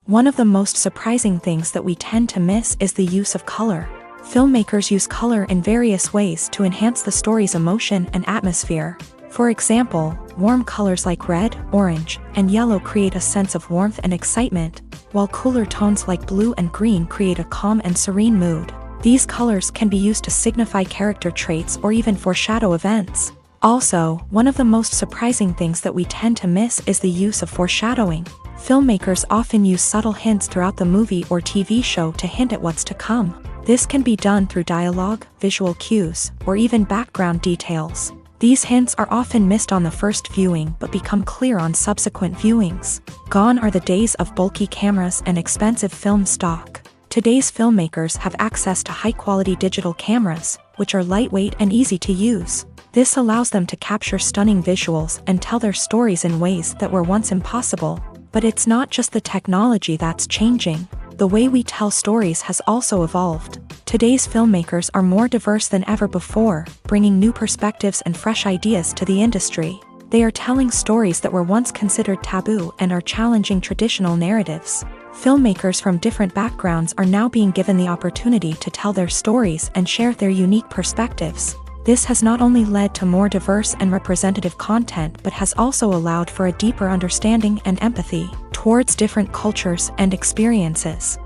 S1: One of the most surprising things that we tend to miss is the use of color. Filmmakers use color in various ways to enhance the story's emotion and atmosphere. For example, warm colors like red, orange, and yellow create a sense of warmth and excitement, while cooler tones like blue and green create a calm and serene mood. These colors can be used to signify character traits or even foreshadow events. Also, one of the most surprising things that we tend to miss is the use of foreshadowing. Filmmakers often use subtle hints throughout the movie or TV show to hint at what's to come. This can be done through dialogue, visual cues, or even background details. These hints are often missed on the first viewing but become clear on subsequent viewings. Gone are the days of bulky cameras and expensive film stock. Today's filmmakers have access to high-quality digital cameras, which are lightweight and easy to use. This allows them to capture stunning visuals and tell their stories in ways that were once impossible. But it's not just the technology that's changing. The way we tell stories has also evolved. Today's filmmakers are more diverse than ever before, bringing new perspectives and fresh ideas to the industry. They are telling stories that were once considered taboo and are challenging traditional narratives. Filmmakers from different backgrounds are now being given the opportunity to tell their stories and share their unique perspectives. This has not only led to more diverse and representative content but has also allowed for a deeper understanding and empathy towards different cultures and experiences.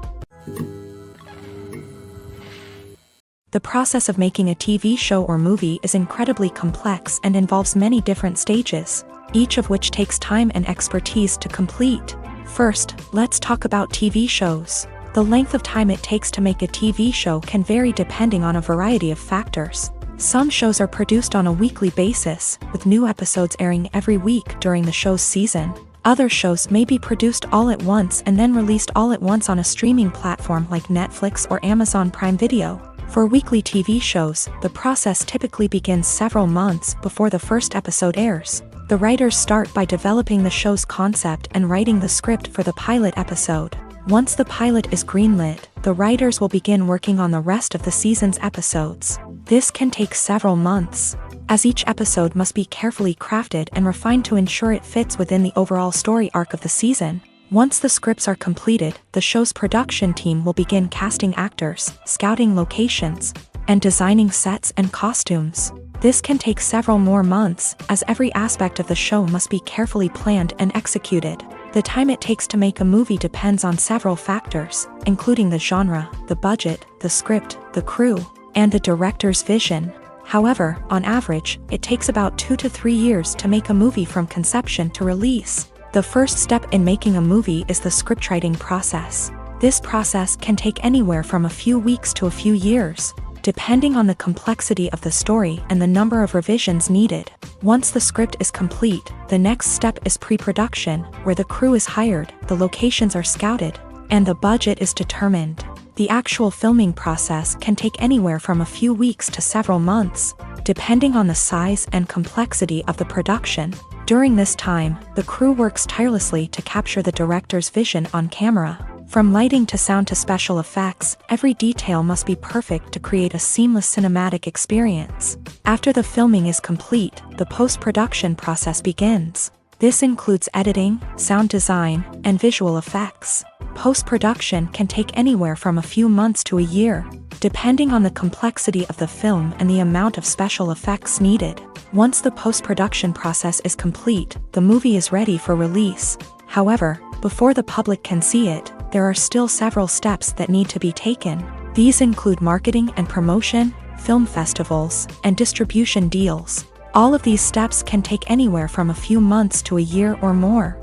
S1: The process of making a TV show or movie is incredibly complex and involves many different stages, each of which takes time and expertise to complete. First, let's talk about TV shows. The length of time it takes to make a TV show can vary depending on a variety of factors. Some shows are produced on a weekly basis, with new episodes airing every week during the show's season. Other shows may be produced all at once and then released all at once on a streaming platform like Netflix or Amazon Prime Video. For weekly TV shows, the process typically begins several months before the first episode airs. The writers start by developing the show's concept and writing the script for the pilot episode. Once the pilot is greenlit, the writers will begin working on the rest of the season's episodes. This can take several months, as each episode must be carefully crafted and refined to ensure it fits within the overall story arc of the season. Once the scripts are completed, the show's production team will begin casting actors, scouting locations, and designing sets and costumes. This can take several more months, as every aspect of the show must be carefully planned and executed. The time it takes to make a movie depends on several factors, including the genre, the budget, the script, the crew, and the director's vision. However, on average, it takes about 2 to 3 years to make a movie from conception to release. The first step in making a movie is the scriptwriting process. This process can take anywhere from a few weeks to a few years, depending on the complexity of the story and the number of revisions needed. Once the script is complete, the next step is pre-production, where the crew is hired, the locations are scouted, and the budget is determined. The actual filming process can take anywhere from a few weeks to several months, depending on the size and complexity of the production. During this time, the crew works tirelessly to capture the director's vision on camera. From lighting to sound to special effects, every detail must be perfect to create a seamless cinematic experience. After the filming is complete, the post-production process begins. This includes editing, sound design, and visual effects. Post-production can take anywhere from a few months to a year, depending on the complexity of the film and the amount of special effects needed. Once the post-production process is complete, the movie is ready for release. However, before the public can see it, there are still several steps that need to be taken. These include marketing and promotion, film festivals, and distribution deals. All of these steps can take anywhere from a few months to a year or more.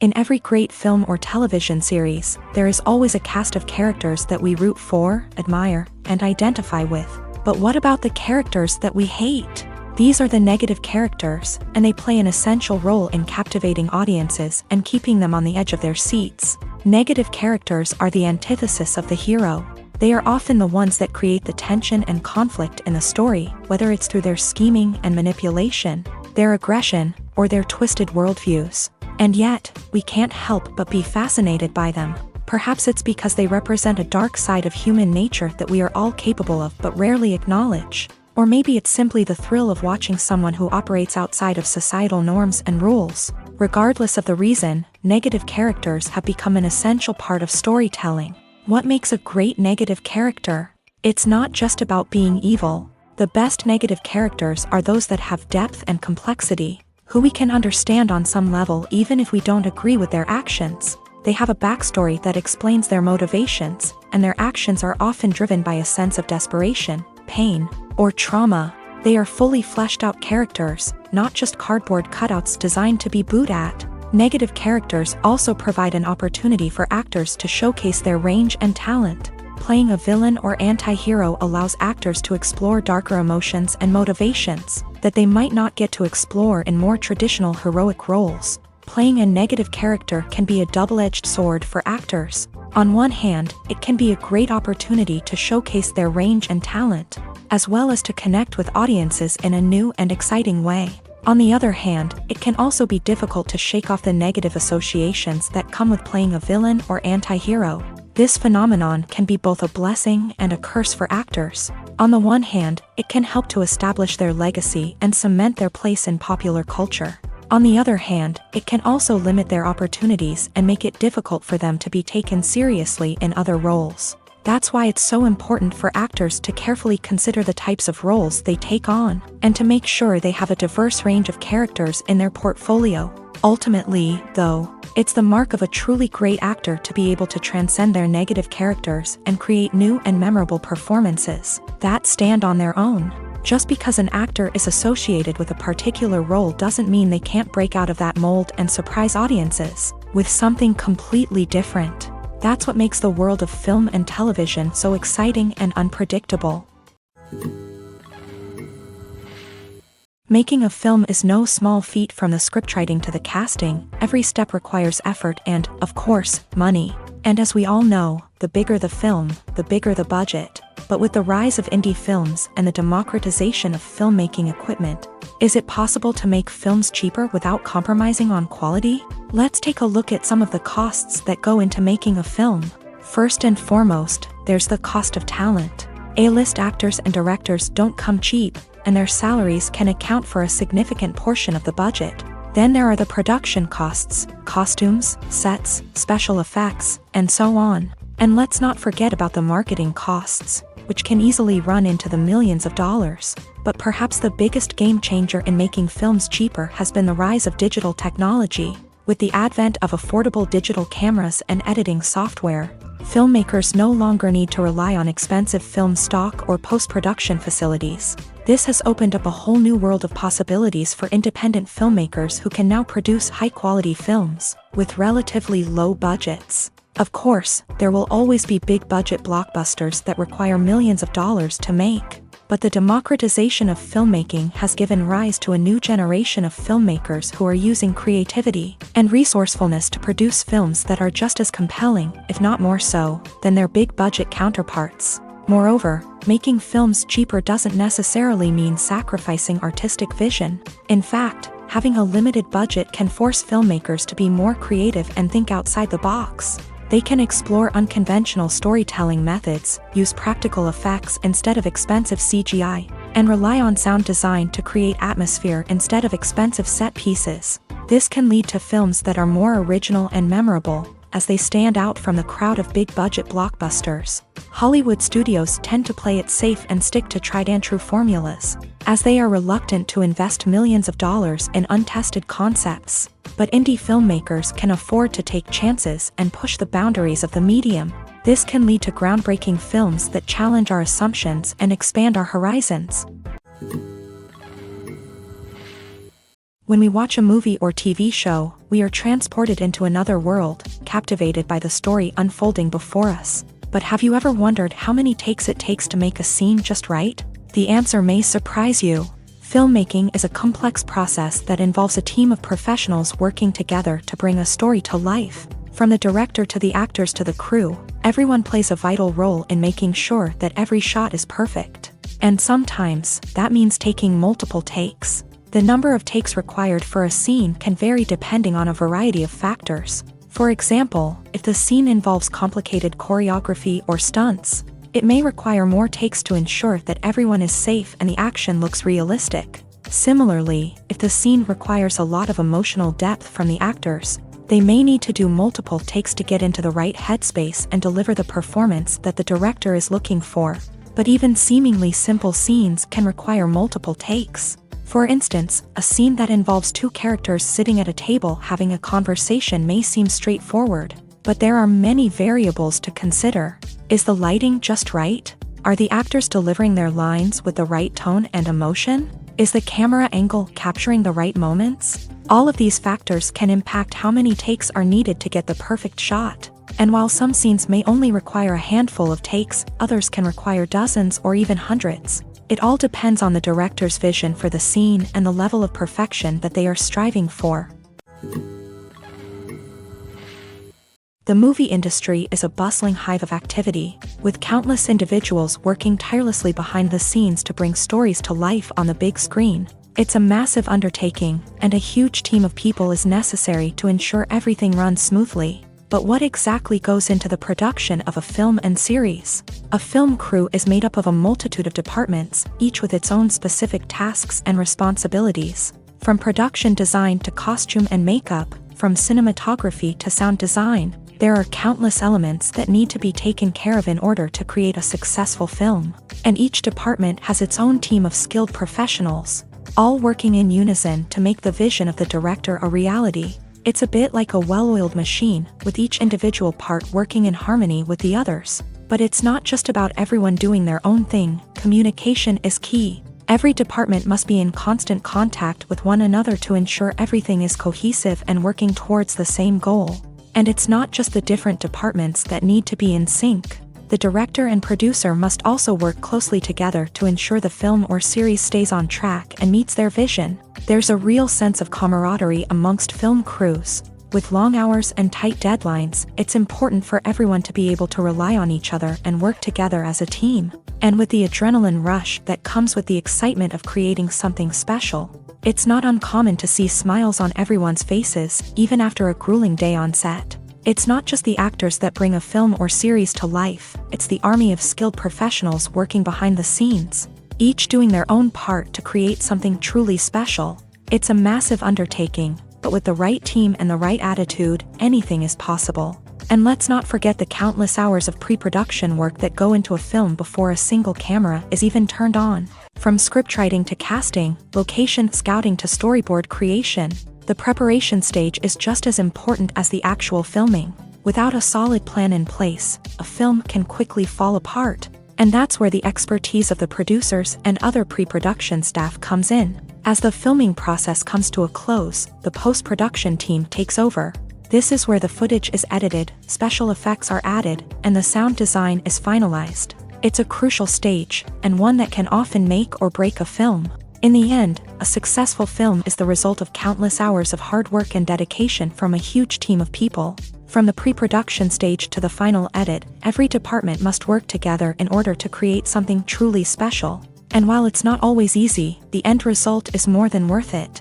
S1: In every great film or television series, there is always a cast of characters that we root for, admire, and identify with. But what about the characters that we hate? These are the negative characters, and they play an essential role in captivating audiences and keeping them on the edge of their seats. Negative characters are the antithesis of the hero. They are often the ones that create the tension and conflict in the story, whether it's through their scheming and manipulation, their aggression, or their twisted worldviews. And yet, we can't help but be fascinated by them. Perhaps it's because they represent a dark side of human nature that we are all capable of but rarely acknowledge. Or maybe it's simply the thrill of watching someone who operates outside of societal norms and rules. Regardless of the reason, negative characters have become an essential part of storytelling. What makes a great negative character? It's not just about being evil. The best negative characters are those that have depth and complexity, who we can understand on some level even if we don't agree with their actions. They have a backstory that explains their motivations, and their actions are often driven by a sense of desperation, pain, or trauma. They are fully fleshed out characters, not just cardboard cutouts designed to be booed at. Negative characters also provide an opportunity for actors to showcase their range and talent. Playing a villain or anti-hero allows actors to explore darker emotions and motivations that they might not get to explore in more traditional heroic roles. Playing a negative character can be a double-edged sword for actors. On one hand, it can be a great opportunity to showcase their range and talent, as well as to connect with audiences in a new and exciting way. On the other hand, it can also be difficult to shake off the negative associations that come with playing a villain or anti-hero. This phenomenon can be both a blessing and a curse for actors. On the one hand, it can help to establish their legacy and cement their place in popular culture. On the other hand, it can also limit their opportunities and make it difficult for them to be taken seriously in other roles. That's why it's so important for actors to carefully consider the types of roles they take on, and to make sure they have a diverse range of characters in their portfolio. Ultimately, though, It's the mark of a truly great actor to be able to transcend their negative characters and create new and memorable performances that stand on their own. Just because an actor is associated with a particular role doesn't mean they can't break out of that mold and surprise audiences with something completely different. That's what makes the world of film and television so exciting and unpredictable. Making a film is no small feat. From the scriptwriting to the casting, every step requires effort and, of course, money. And as we all know, the bigger the film, the bigger the budget. But with the rise of indie films and the democratization of filmmaking equipment, is it possible to make films cheaper without compromising on quality? Let's take a look at some of the costs that go into making a film. First and foremost, there's the cost of talent. A-list actors and directors don't come cheap, and their salaries can account for a significant portion of the budget. Then there are the production costs, costumes, sets, special effects, and so on. And let's not forget about the marketing costs, which can easily run into the millions of dollars. But perhaps the biggest game changer in making films cheaper has been the rise of digital technology. With the advent of affordable digital cameras and editing software, filmmakers no longer need to rely on expensive film stock or post-production facilities. This has opened up a whole new world of possibilities for independent filmmakers who can now produce high-quality films with relatively low budgets. Of course, there will always be big-budget blockbusters that require millions of dollars to make. But the democratization of filmmaking has given rise to a new generation of filmmakers who are using creativity and resourcefulness to produce films that are just as compelling, if not more so, than their big-budget counterparts. Moreover, making films cheaper doesn't necessarily mean sacrificing artistic vision. In fact, having a limited budget can force filmmakers to be more creative and think outside the box. They can explore unconventional storytelling methods, use practical effects instead of expensive CGI, and rely on sound design to create atmosphere instead of expensive set pieces. This can lead to films that are more original and memorable, as they stand out from the crowd of big-budget blockbusters. Hollywood studios tend to play it safe and stick to tried-and-true formulas, as they are reluctant to invest millions of dollars in untested concepts. But indie filmmakers can afford to take chances and push the boundaries of the medium. This can lead to groundbreaking films that challenge our assumptions and expand our horizons. When we watch a movie or TV show, we are transported into another world, captivated by the story unfolding before us. But have you ever wondered how many takes it takes to make a scene just right? The answer may surprise you. Filmmaking is a complex process that involves a team of professionals working together to bring a story to life. From the director to the actors to the crew, everyone plays a vital role in making sure that every shot is perfect. And sometimes, that means taking multiple takes. The number of takes required for a scene can vary depending on a variety of factors. For example, if the scene involves complicated choreography or stunts, it may require more takes to ensure that everyone is safe and the action looks realistic. Similarly, if the scene requires a lot of emotional depth from the actors, they may need to do multiple takes to get into the right headspace and deliver the performance that the director is looking for. But even seemingly simple scenes can require multiple takes. For instance, a scene that involves two characters sitting at a table having a conversation may seem straightforward, but there are many variables to consider. Is the lighting just right? Are the actors delivering their lines with the right tone and emotion? Is the camera angle capturing the right moments? All of these factors can impact how many takes are needed to get the perfect shot. And while some scenes may only require a handful of takes, others can require dozens or even hundreds. It all depends on the director's vision for the scene and the level of perfection that they are striving for. The movie industry is a bustling hive of activity, with countless individuals working tirelessly behind the scenes to bring stories to life on the big screen. It's a massive undertaking, and a huge team of people is necessary to ensure everything runs smoothly. But what exactly goes into the production of a film and series? A film crew is made up of a multitude of departments, each with its own specific tasks and responsibilities. From production design to costume and makeup, from cinematography to sound design, there are countless elements that need to be taken care of in order to create a successful film. And each department has its own team of skilled professionals, all working in unison to make the vision of the director a reality. It's a bit like a well-oiled machine, with each individual part working in harmony with the others. But it's not just about everyone doing their own thing. Communication is key. Every department must be in constant contact with one another to ensure everything is cohesive and working towards the same goal. And it's not just the different departments that need to be in sync. The director and producer must also work closely together to ensure the film or series stays on track and meets their vision. There's a real sense of camaraderie amongst film crews. With long hours and tight deadlines, it's important for everyone to be able to rely on each other and work together as a team. And with the adrenaline rush that comes with the excitement of creating something special, it's not uncommon to see smiles on everyone's faces, even after a grueling day on set. It's not just the actors that bring a film or series to life, it's the army of skilled professionals working behind the scenes, each doing their own part to create something truly special. It's a massive undertaking, but with the right team and the right attitude, anything is possible. And let's not forget the countless hours of pre-production work that go into a film before a single camera is even turned on. From scriptwriting to casting, location scouting to storyboard creation, the preparation stage is just as important as the actual filming. Without a solid plan in place, a film can quickly fall apart. And that's where the expertise of the producers and other pre-production staff comes in. As the filming process comes to a close, the post-production team takes over. This is where the footage is edited, special effects are added, and the sound design is finalized. It's a crucial stage, and one that can often make or break a film. In the end, a successful film is the result of countless hours of hard work and dedication from a huge team of people. From the pre-production stage to the final edit, every department must work together in order to create something truly special. And while it's not always easy, the end result is more than worth it.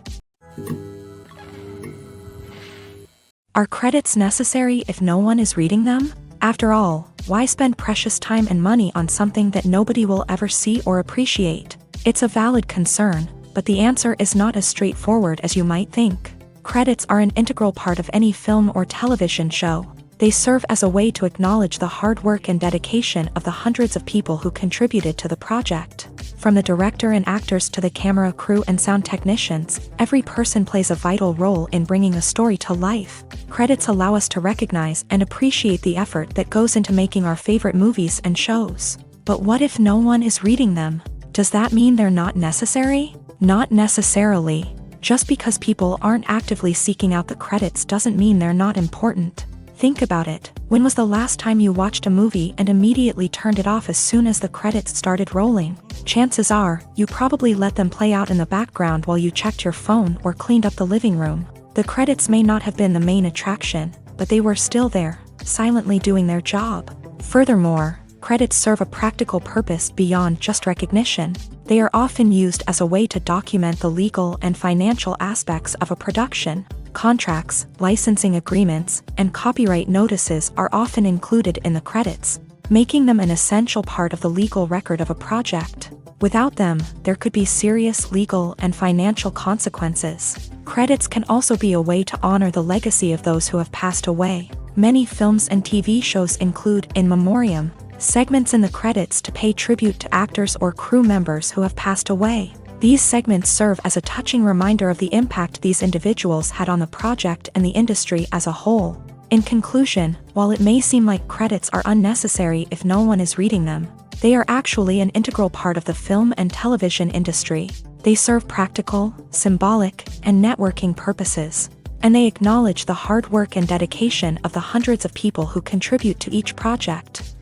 S1: Are credits necessary if no one is reading them? After all, why spend precious time and money on something that nobody will ever see or appreciate? It's a valid concern, but the answer is not as straightforward as you might think. Credits are an integral part of any film or television show. They serve as a way to acknowledge the hard work and dedication of the hundreds of people who contributed to the project. From the director and actors to the camera crew and sound technicians, every person plays a vital role in bringing a story to life. Credits allow us to recognize and appreciate the effort that goes into making our favorite movies and shows. But what if no one is reading them? Does that mean they're not necessary? Not necessarily. Just because people aren't actively seeking out the credits doesn't mean they're not important. Think about it. When was the last time you watched a movie and immediately turned it off as soon as the credits started rolling? Chances are, you probably let them play out in the background while you checked your phone or cleaned up the living room. The credits may not have been the main attraction, but they were still there, silently doing their job. Furthermore, credits serve a practical purpose beyond just recognition. They are often used as a way to document the legal and financial aspects of a production. Contracts, licensing agreements, and copyright notices are often included in the credits, making them an essential part of the legal record of a project. Without them, there could be serious legal and financial consequences. Credits can also be a way to honor the legacy of those who have passed away. Many films and TV shows include in memoriam segments in the credits to pay tribute to actors or crew members who have passed away. These segments serve as a touching reminder of the impact these individuals had on the project and the industry as a whole. In conclusion, while it may seem like credits are unnecessary if no one is reading them, they are actually an integral part of the film and television industry. They serve practical, symbolic, and networking purposes, and they acknowledge the hard work and dedication of the hundreds of people who contribute to each project.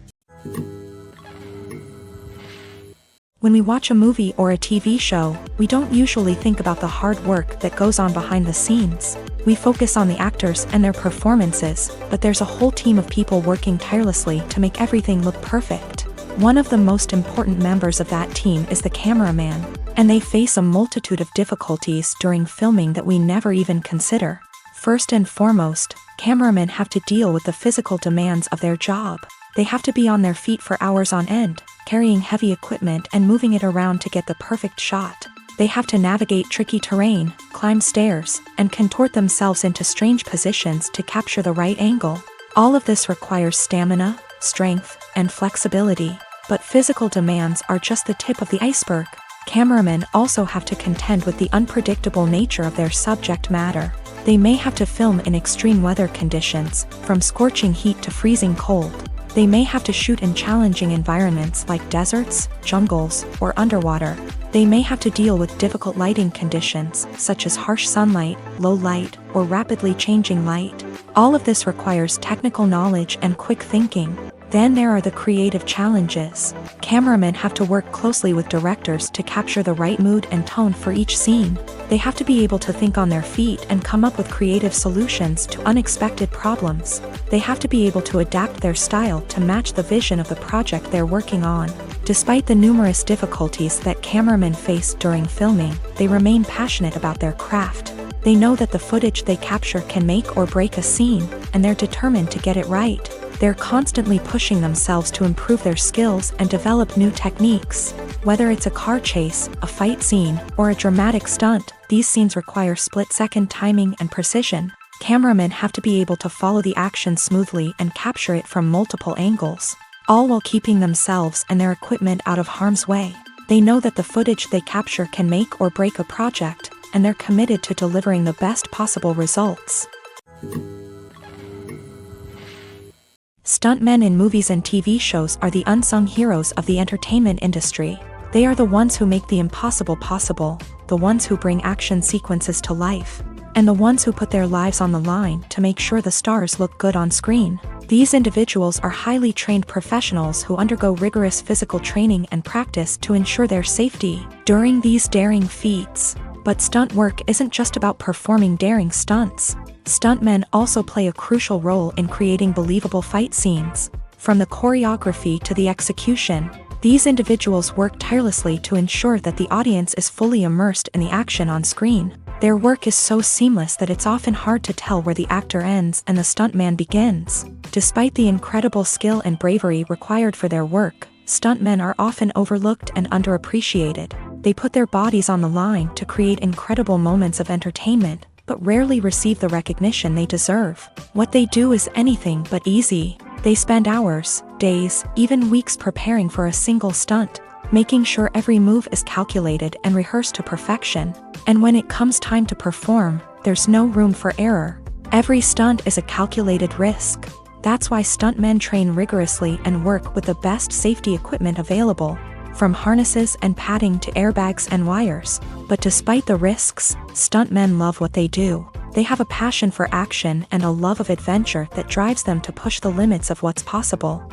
S1: When we watch a movie or a TV show, we don't usually think about the hard work that goes on behind the scenes. We focus on the actors and their performances, but there's a whole team of people working tirelessly to make everything look perfect. One of the most important members of that team is the cameraman, and they face a multitude of difficulties during filming that we never even consider. First and foremost, cameramen have to deal with the physical demands of their job. They have to be on their feet for hours on end, carrying heavy equipment and moving it around to get the perfect shot. They have to navigate tricky terrain, climb stairs, and contort themselves into strange positions to capture the right angle. All of this requires stamina, strength, and flexibility. But physical demands are just the tip of the iceberg. Cameramen also have to contend with the unpredictable nature of their subject matter. They may have to film in extreme weather conditions, from scorching heat to freezing cold. They may have to shoot in challenging environments like deserts, jungles, or underwater. They may have to deal with difficult lighting conditions, such as harsh sunlight, low light, or rapidly changing light. All of this requires technical knowledge and quick thinking. Then there are the creative challenges. Cameramen have to work closely with directors to capture the right mood and tone for each scene. They have to be able to think on their feet and come up with creative solutions to unexpected problems. They have to be able to adapt their style to match the vision of the project they're working on. Despite the numerous difficulties that cameramen face during filming, they remain passionate about their craft. They know that the footage they capture can make or break a scene, and they're determined to get it right. They're constantly pushing themselves to improve their skills and develop new techniques. Whether it's a car chase, a fight scene, or a dramatic stunt, these scenes require split-second timing and precision. Cameramen have to be able to follow the action smoothly and capture it from multiple angles, all while keeping themselves and their equipment out of harm's way. They know that the footage they capture can make or break a project, and they're committed to delivering the best possible results. Stuntmen in movies and TV shows are the unsung heroes of the entertainment industry. They are the ones who make the impossible possible, the ones who bring action sequences to life, and the ones who put their lives on the line to make sure the stars look good on screen. These individuals are highly trained professionals who undergo rigorous physical training and practice to ensure their safety during these daring feats. But stunt work isn't just about performing daring stunts. Stuntmen also play a crucial role in creating believable fight scenes. From the choreography to the execution, these individuals work tirelessly to ensure that the audience is fully immersed in the action on screen. Their work is so seamless that it's often hard to tell where the actor ends and the stuntman begins. Despite the incredible skill and bravery required for their work, stuntmen are often overlooked and underappreciated. They put their bodies on the line to create incredible moments of entertainment, but rarely receive the recognition they deserve. What they do is anything but easy. They spend hours, days, even weeks preparing for a single stunt, making sure every move is calculated and rehearsed to perfection. And when it comes time to perform, there's no room for error. Every stunt is a calculated risk. That's why stuntmen train rigorously and work with the best safety equipment available, from harnesses and padding to airbags and wires. But despite the risks, stuntmen love what they do. They have a passion for action and a love of adventure that drives them to push the limits of what's possible.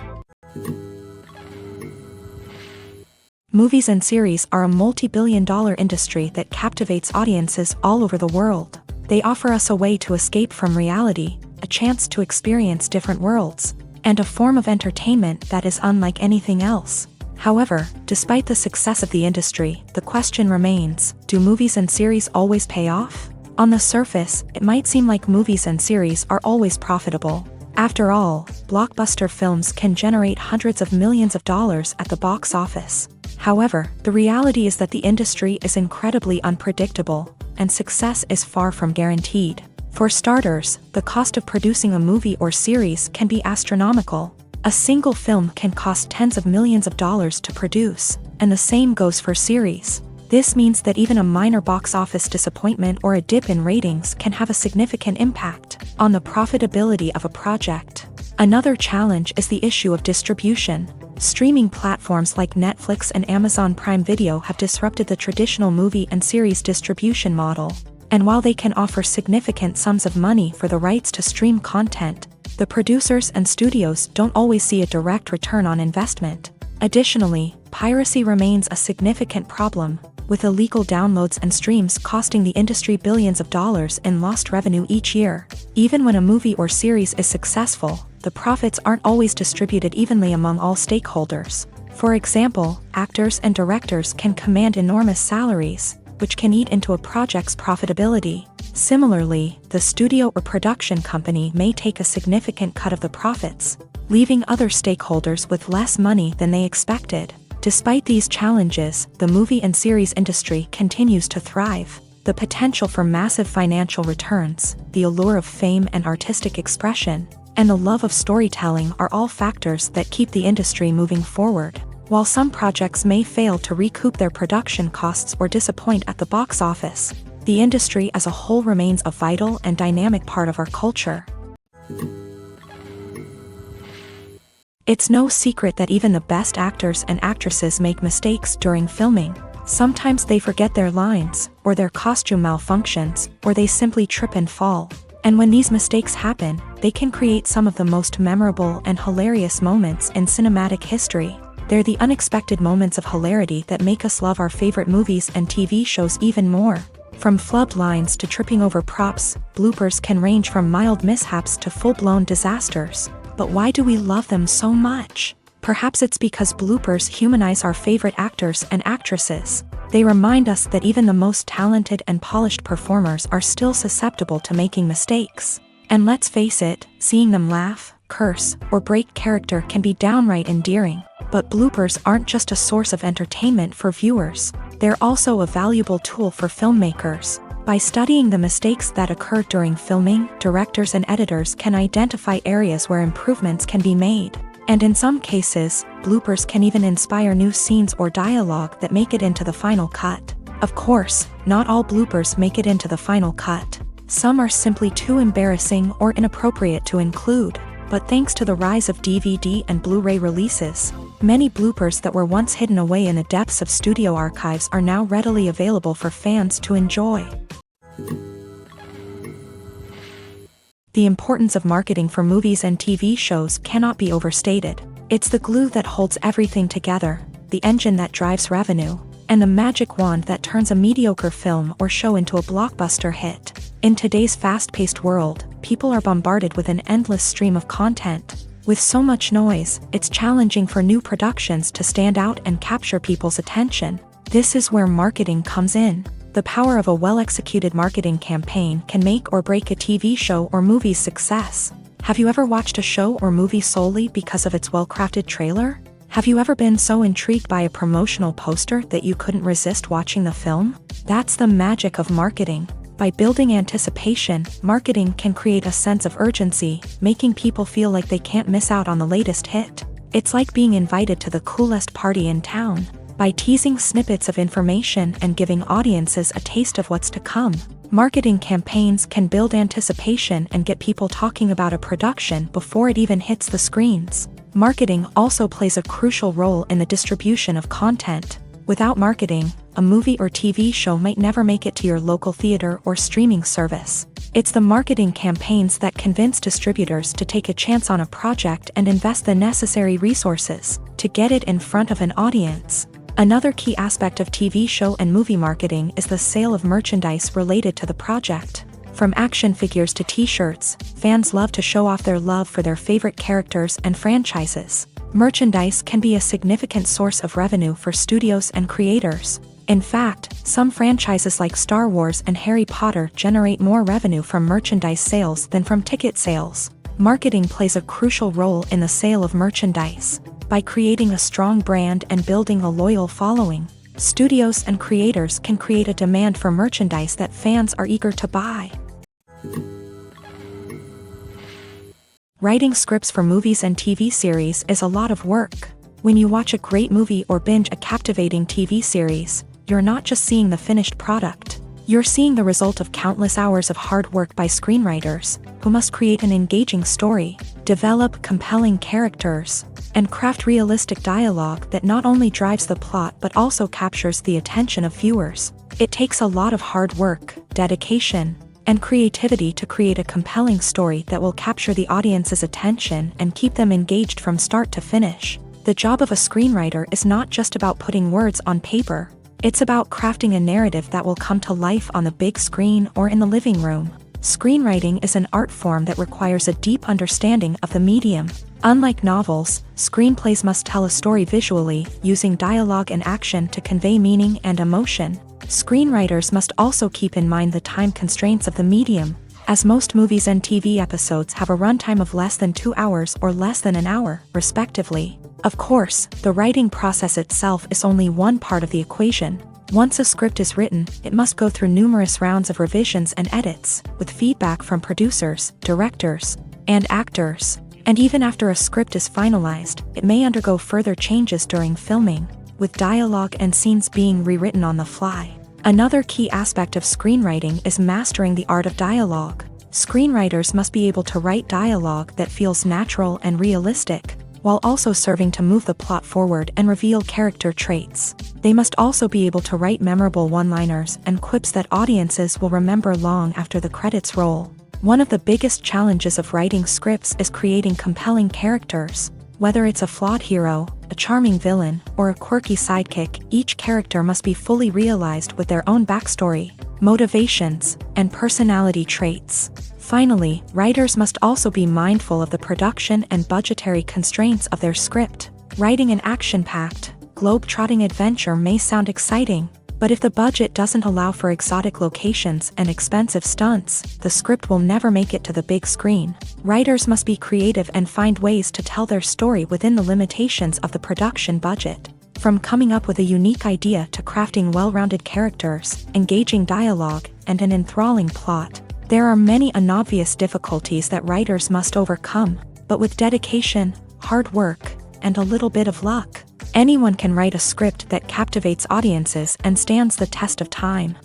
S1: Movies and series are a multi-billion-dollar industry that captivates audiences all over the world. They offer us a way to escape from reality, a chance to experience different worlds, and a form of entertainment that is unlike anything else. However, despite the success of the industry, the question remains, do movies and series always pay off? On the surface, it might seem like movies and series are always profitable. After all, blockbuster films can generate hundreds of millions of dollars at the box office. However, the reality is that the industry is incredibly unpredictable, and success is far from guaranteed. For starters, the cost of producing a movie or series can be astronomical. A single film can cost tens of millions of dollars to produce, and the same goes for series. This means that even a minor box office disappointment or a dip in ratings can have a significant impact on the profitability of a project. Another challenge is the issue of distribution. Streaming platforms like Netflix and Amazon Prime Video have disrupted the traditional movie and series distribution model. And while they can offer significant sums of money for the rights to stream content, the producers and studios don't always see a direct return on investment. Additionally, piracy remains a significant problem, with illegal downloads and streams costing the industry billions of dollars in lost revenue each year. Even when a movie or series is successful, the profits aren't always distributed evenly among all stakeholders. For example, actors and directors can command enormous salaries, which can eat into a project's profitability. Similarly, the studio or production company may take a significant cut of the profits, leaving other stakeholders with less money than they expected. Despite these challenges, the movie and series industry continues to thrive. The potential for massive financial returns, the allure of fame and artistic expression, and the love of storytelling are all factors that keep the industry moving forward. While some projects may fail to recoup their production costs or disappoint at the box office, The industry as a whole remains a vital and dynamic part of our culture. It's no secret that even the best actors and actresses make mistakes during filming. Sometimes they forget their lines, or their costume malfunctions, or they simply trip and fall. And when these mistakes happen, they can create some of the most memorable and hilarious moments in cinematic history. They're the unexpected moments of hilarity that make us love our favorite movies and TV shows even more. From flubbed lines to tripping over props, bloopers can range from mild mishaps to full-blown disasters. But why do we love them so much? Perhaps it's because bloopers humanize our favorite actors and actresses. They remind us that even the most talented and polished performers are still susceptible to making mistakes. And let's face it, seeing them laugh, curse, or break character can be downright endearing. But bloopers aren't just a source of entertainment for viewers. They're also a valuable tool for filmmakers. By studying the mistakes that occur during filming, directors and editors can identify areas where improvements can be made. And in some cases, bloopers can even inspire new scenes or dialogue that make it into the final cut. Of course, not all bloopers make it into the final cut. Some are simply too embarrassing or inappropriate to include. But thanks to the rise of DVD and Blu-ray releases, many bloopers that were once hidden away in the depths of studio archives are now readily available for fans to enjoy. The importance of marketing for movies and TV shows cannot be overstated. It's the glue that holds everything together, the engine that drives revenue, and the magic wand that turns a mediocre film or show into a blockbuster hit. In today's fast-paced world, people are bombarded with an endless stream of content. With so much noise, it's challenging for new productions to stand out and capture people's attention. This is where marketing comes in. The power of a well-executed marketing campaign can make or break a TV show or movie's success. Have you ever watched a show or movie solely because of its well-crafted trailer? Have you ever been so intrigued by a promotional poster that you couldn't resist watching the film? That's the magic of marketing. By building anticipation, marketing can create a sense of urgency, making people feel like they can't miss out on the latest hit. It's like being invited to the coolest party in town. By teasing snippets of information and giving audiences a taste of what's to come, marketing campaigns can build anticipation and get people talking about a production before it even hits the screens. Marketing also plays a crucial role in the distribution of content. Without marketing, a movie or TV show might never make it to your local theater or streaming service. It's the marketing campaigns that convince distributors to take a chance on a project and invest the necessary resources to get it in front of an audience. Another key aspect of TV show and movie marketing is the sale of merchandise related to the project. From action figures to t-shirts, fans love to show off their love for their favorite characters and franchises. Merchandise can be a significant source of revenue for studios and creators. In fact, some franchises like Star Wars and Harry Potter generate more revenue from merchandise sales than from ticket sales. Marketing plays a crucial role in the sale of merchandise. By creating a strong brand and building a loyal following, studios and creators can create a demand for merchandise that fans are eager to buy. Writing scripts for movies and TV series is a lot of work. When you watch a great movie or binge a captivating TV series, you're not just seeing the finished product. You're seeing the result of countless hours of hard work by screenwriters, who must create an engaging story, develop compelling characters, and craft realistic dialogue that not only drives the plot but also captures the attention of viewers. It takes a lot of hard work, dedication, and creativity to create a compelling story that will capture the audience's attention and keep them engaged from start to finish. The job of a screenwriter is not just about putting words on paper. It's about crafting a narrative that will come to life on the big screen or in the living room. Screenwriting is an art form that requires a deep understanding of the medium. Unlike novels, screenplays must tell a story visually, using dialogue and action to convey meaning and emotion. Screenwriters must also keep in mind the time constraints of the medium, as most movies and TV episodes have a runtime of less than 2 hours or less than an hour, respectively. Of course, the writing process itself is only one part of the equation. Once a script is written, it must go through numerous rounds of revisions and edits, with feedback from producers, directors, and actors. And even after a script is finalized, it may undergo further changes during filming, with dialogue and scenes being rewritten on the fly. Another key aspect of screenwriting is mastering the art of dialogue. Screenwriters must be able to write dialogue that feels natural and realistic, while also serving to move the plot forward and reveal character traits. They must also be able to write memorable one-liners and quips that audiences will remember long after the credits roll. One of the biggest challenges of writing scripts is creating compelling characters. Whether it's a flawed hero, a charming villain, or a quirky sidekick, each character must be fully realized with their own backstory, motivations, and personality traits. Finally, writers must also be mindful of the production and budgetary constraints of their script. Writing an action-packed, globe-trotting adventure may sound exciting, but if the budget doesn't allow for exotic locations and expensive stunts, the script will never make it to the big screen. Writers must be creative and find ways to tell their story within the limitations of the production budget. From coming up with a unique idea to crafting well-rounded characters, engaging dialogue, and an enthralling plot, there are many unobvious difficulties that writers must overcome, but with dedication, hard work, and a little bit of luck, anyone can write a script that captivates audiences and stands the test of time.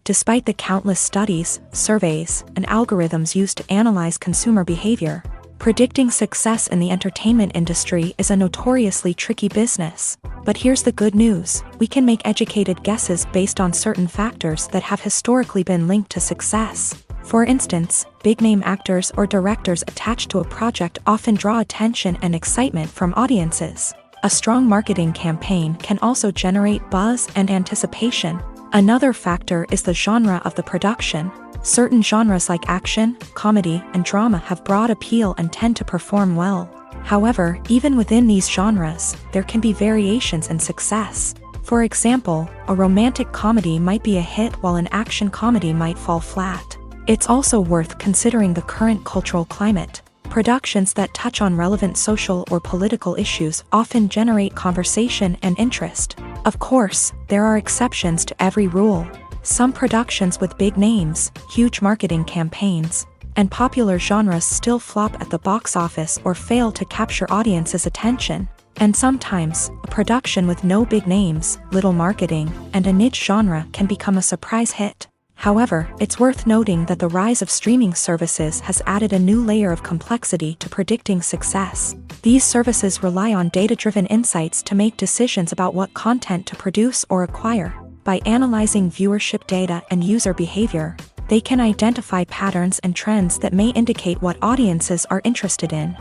S1: Despite the countless studies, surveys, and algorithms used to analyze consumer behavior, predicting success in the entertainment industry is a notoriously tricky business. But here's the good news: we can make educated guesses based on certain factors that have historically been linked to success. For instance, big-name actors or directors attached to a project often draw attention and excitement from audiences. A strong marketing campaign can also generate buzz and anticipation. Another factor is the genre of the production. Certain genres like action, comedy, and drama have broad appeal and tend to perform well. However, even within these genres, there can be variations in success. For example, a romantic comedy might be a hit while an action comedy might fall flat. It's also worth considering the current cultural climate. Productions that touch on relevant social or political issues often generate conversation and interest. Of course, there are exceptions to every rule. Some productions with big names, huge marketing campaigns, and popular genres still flop at the box office or fail to capture audiences' attention. And sometimes, a production with no big names, little marketing, and a niche genre can become a surprise hit. However, it's worth noting that the rise of streaming services has added a new layer of complexity to predicting success. These services rely on data-driven insights to make decisions about what content to produce or acquire. By analyzing viewership data and user behavior, they can identify patterns and trends that may indicate what audiences are interested in.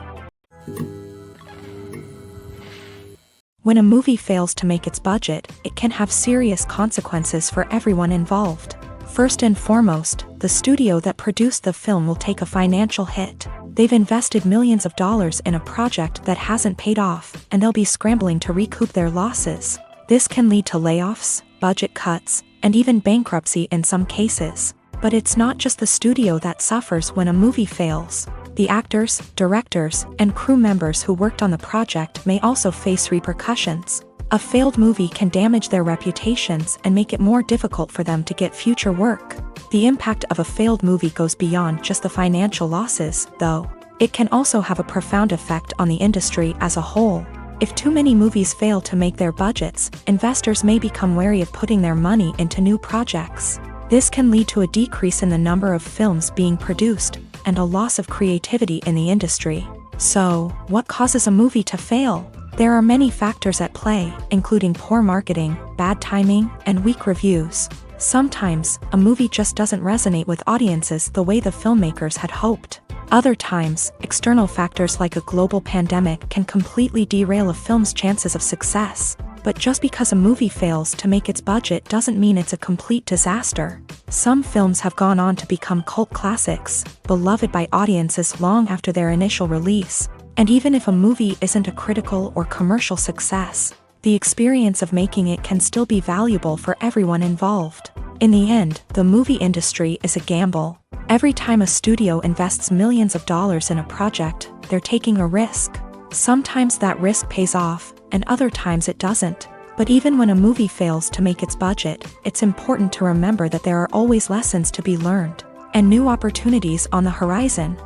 S1: When a movie fails to make its budget, it can have serious consequences for everyone involved. First and foremost, the studio that produced the film will take a financial hit. They've invested millions of dollars in a project that hasn't paid off, and they'll be scrambling to recoup their losses. This can lead to layoffs, budget cuts, and even bankruptcy in some cases. But it's not just the studio that suffers when a movie fails. The actors, directors, and crew members who worked on the project may also face repercussions. A failed movie can damage their reputations and make it more difficult for them to get future work. The impact of a failed movie goes beyond just the financial losses, though. It can also have a profound effect on the industry as a whole. If too many movies fail to make their budgets, investors may become wary of putting their money into new projects. This can lead to a decrease in the number of films being produced, and a loss of creativity in the industry. So, what causes a movie to fail? There are many factors at play, including poor marketing, bad timing, and weak reviews. Sometimes, a movie just doesn't resonate with audiences the way the filmmakers had hoped. Other times, external factors like a global pandemic can completely derail a film's chances of success. But just because a movie fails to make its budget doesn't mean it's a complete disaster. Some films have gone on to become cult classics, beloved by audiences long after their initial release. And even if a movie isn't a critical or commercial success, the experience of making it can still be valuable for everyone involved. In the end, the movie industry is a gamble. Every time a studio invests millions of dollars in a project, they're taking a risk. Sometimes that risk pays off, and other times it doesn't. But even when a movie fails to make its budget, it's important to remember that there are always lessons to be learned, and new opportunities on the horizon.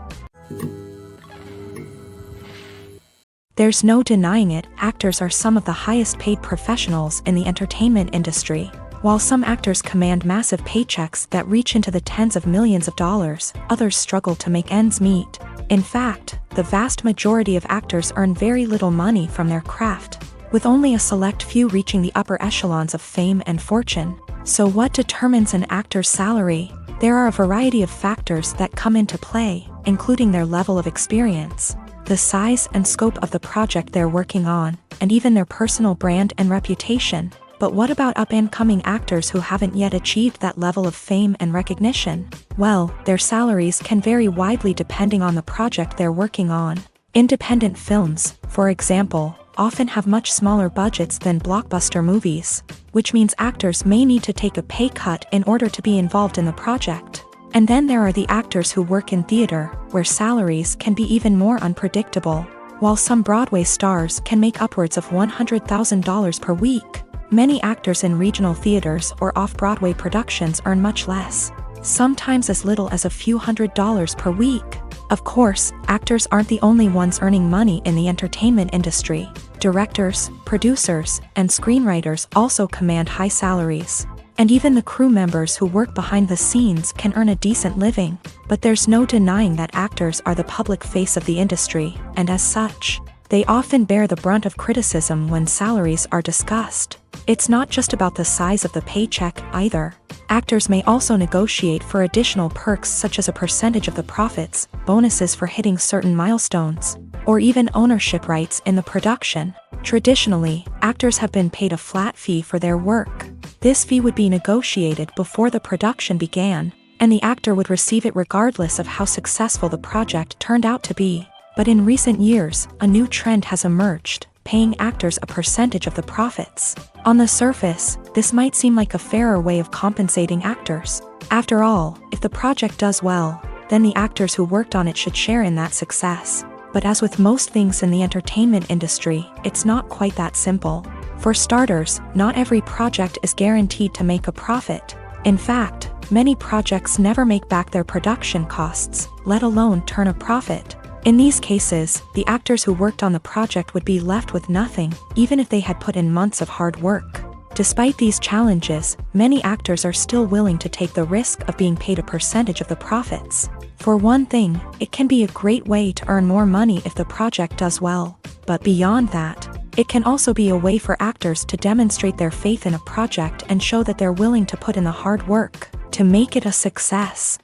S1: There's no denying it, actors are some of the highest paid professionals in the entertainment industry. While some actors command massive paychecks that reach into the tens of millions of dollars, others struggle to make ends meet. In fact, the vast majority of actors earn very little money from their craft, with only a select few reaching the upper echelons of fame and fortune. So what determines an actor's salary? There are a variety of factors that come into play, including their level of experience, the size and scope of the project they're working on, and even their personal brand and reputation. But what about up-and-coming actors who haven't yet achieved that level of fame and recognition? Well, their salaries can vary widely depending on the project they're working on. Independent films, for example, often have much smaller budgets than blockbuster movies, which means actors may need to take a pay cut in order to be involved in the project. And then there are the actors who work in theater, where salaries can be even more unpredictable. While some Broadway stars can make upwards of $100,000 per week, many actors in regional theaters or off-Broadway productions earn much less, sometimes as little as a few $100s per week. Of course, actors aren't the only ones earning money in the entertainment industry. Directors, producers, and screenwriters also command high salaries. And even the crew members who work behind the scenes can earn a decent living. But there's no denying that actors are the public face of the industry, and as such, they often bear the brunt of criticism when salaries are discussed. It's not just about the size of the paycheck, either. Actors may also negotiate for additional perks such as a percentage of the profits, bonuses for hitting certain milestones, or even ownership rights in the production. Traditionally, actors have been paid a flat fee for their work. This fee would be negotiated before the production began, and the actor would receive it regardless of how successful the project turned out to be. But in recent years, a new trend has emerged, paying actors a percentage of the profits. On the surface, this might seem like a fairer way of compensating actors. After all, if the project does well, then the actors who worked on it should share in that success. But as with most things in the entertainment industry, it's not quite that simple. For starters, not every project is guaranteed to make a profit. In fact, many projects never make back their production costs, let alone turn a profit. In these cases, the actors who worked on the project would be left with nothing, even if they had put in months of hard work. Despite these challenges, many actors are still willing to take the risk of being paid a percentage of the profits. For one thing, it can be a great way to earn more money if the project does well. But beyond that, it can also be a way for actors to demonstrate their faith in a project and show that they're willing to put in the hard work to make it a success.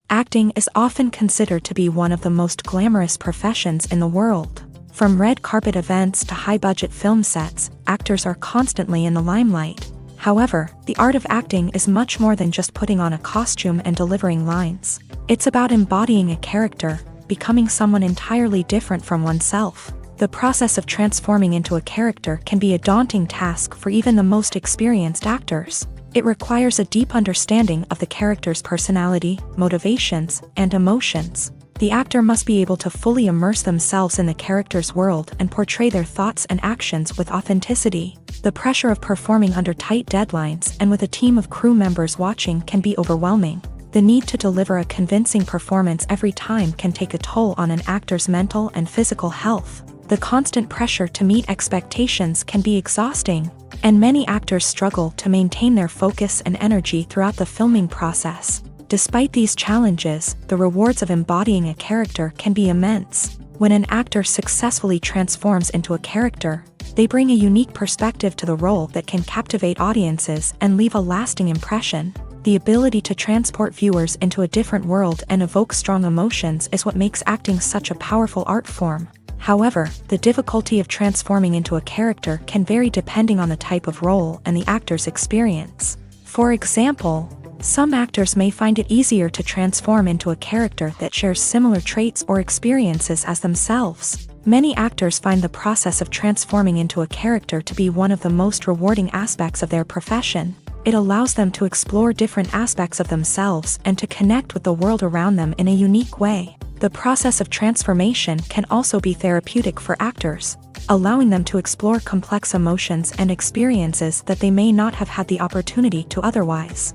S1: Acting is often considered to be one of the most glamorous professions in the world. From red carpet events to high-budget film sets, actors are constantly in the limelight. However, the art of acting is much more than just putting on a costume and delivering lines. It's about embodying a character, becoming someone entirely different from oneself. The process of transforming into a character can be a daunting task for even the most experienced actors. It requires a deep understanding of the character's personality, motivations, and emotions. The actor must be able to fully immerse themselves in the character's world and portray their thoughts and actions with authenticity. The pressure of performing under tight deadlines and with a team of crew members watching can be overwhelming. The need to deliver a convincing performance every time can take a toll on an actor's mental and physical health. The constant pressure to meet expectations can be exhausting, and many actors struggle to maintain their focus and energy throughout the filming process. Despite these challenges, the rewards of embodying a character can be immense. When an actor successfully transforms into a character, they bring a unique perspective to the role that can captivate audiences and leave a lasting impression. The ability to transport viewers into a different world and evoke strong emotions is what makes acting such a powerful art form. However, the difficulty of transforming into a character can vary depending on the type of role and the actor's experience. For example, some actors may find it easier to transform into a character that shares similar traits or experiences as themselves. Many actors find the process of transforming into a character to be one of the most rewarding aspects of their profession. It allows them to explore different aspects of themselves and to connect with the world around them in a unique way. The process of transformation can also be therapeutic for actors, allowing them to explore complex emotions and experiences that they may not have had the opportunity to otherwise.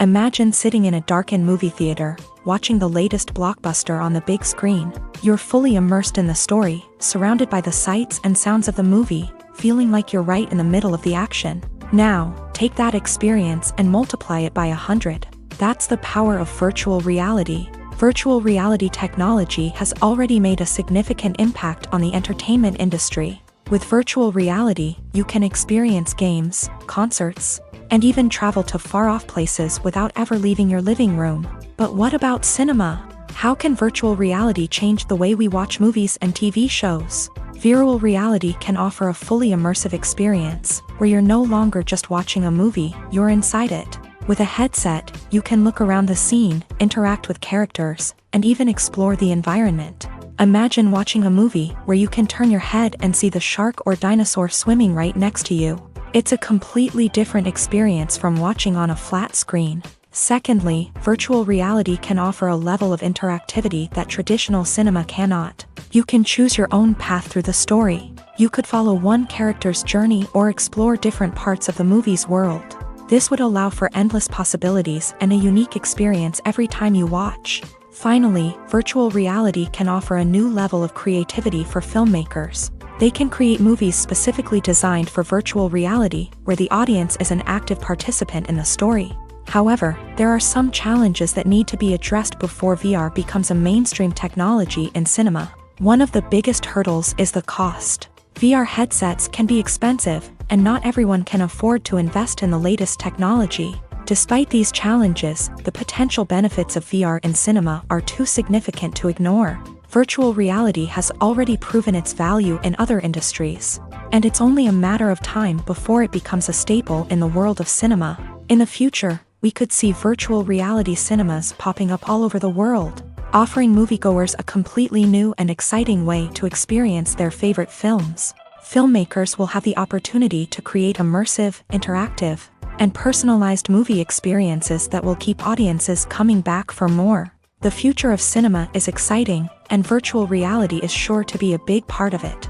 S1: Imagine sitting in a darkened movie theater, watching the latest blockbuster on the big screen. You're fully immersed in the story, surrounded by the sights and sounds of the movie, feeling like you're right in the middle of the action. Now, take that experience and multiply it by 100. That's the power of virtual reality. Virtual reality technology has already made a significant impact on the entertainment industry. With virtual reality, you can experience games, concerts, and even travel to far-off places without ever leaving your living room. But what about cinema? How can virtual reality change the way we watch movies and TV shows? Virtual reality can offer a fully immersive experience, where you're no longer just watching a movie, you're inside it. With a headset, you can look around the scene, interact with characters, and even explore the environment. Imagine watching a movie where you can turn your head and see the shark or dinosaur swimming right next to you. It's a completely different experience from watching on a flat screen. Secondly, virtual reality can offer a level of interactivity that traditional cinema cannot. You can choose your own path through the story. You could follow one character's journey or explore different parts of the movie's world. This would allow for endless possibilities and a unique experience every time you watch. Finally, virtual reality can offer a new level of creativity for filmmakers. They can create movies specifically designed for virtual reality, where the audience is an active participant in the story. However, there are some challenges that need to be addressed before VR becomes a mainstream technology in cinema. One of the biggest hurdles is the cost. VR headsets can be expensive, and not everyone can afford to invest in the latest technology. Despite these challenges, the potential benefits of VR in cinema are too significant to ignore. Virtual reality has already proven its value in other industries, and it's only a matter of time before it becomes a staple in the world of cinema. In the future, we could see virtual reality cinemas popping up all over the world, offering moviegoers a completely new and exciting way to experience their favorite films. Filmmakers will have the opportunity to create immersive, interactive, and personalized movie experiences that will keep audiences coming back for more. The future of cinema is exciting, and virtual reality is sure to be a big part of it.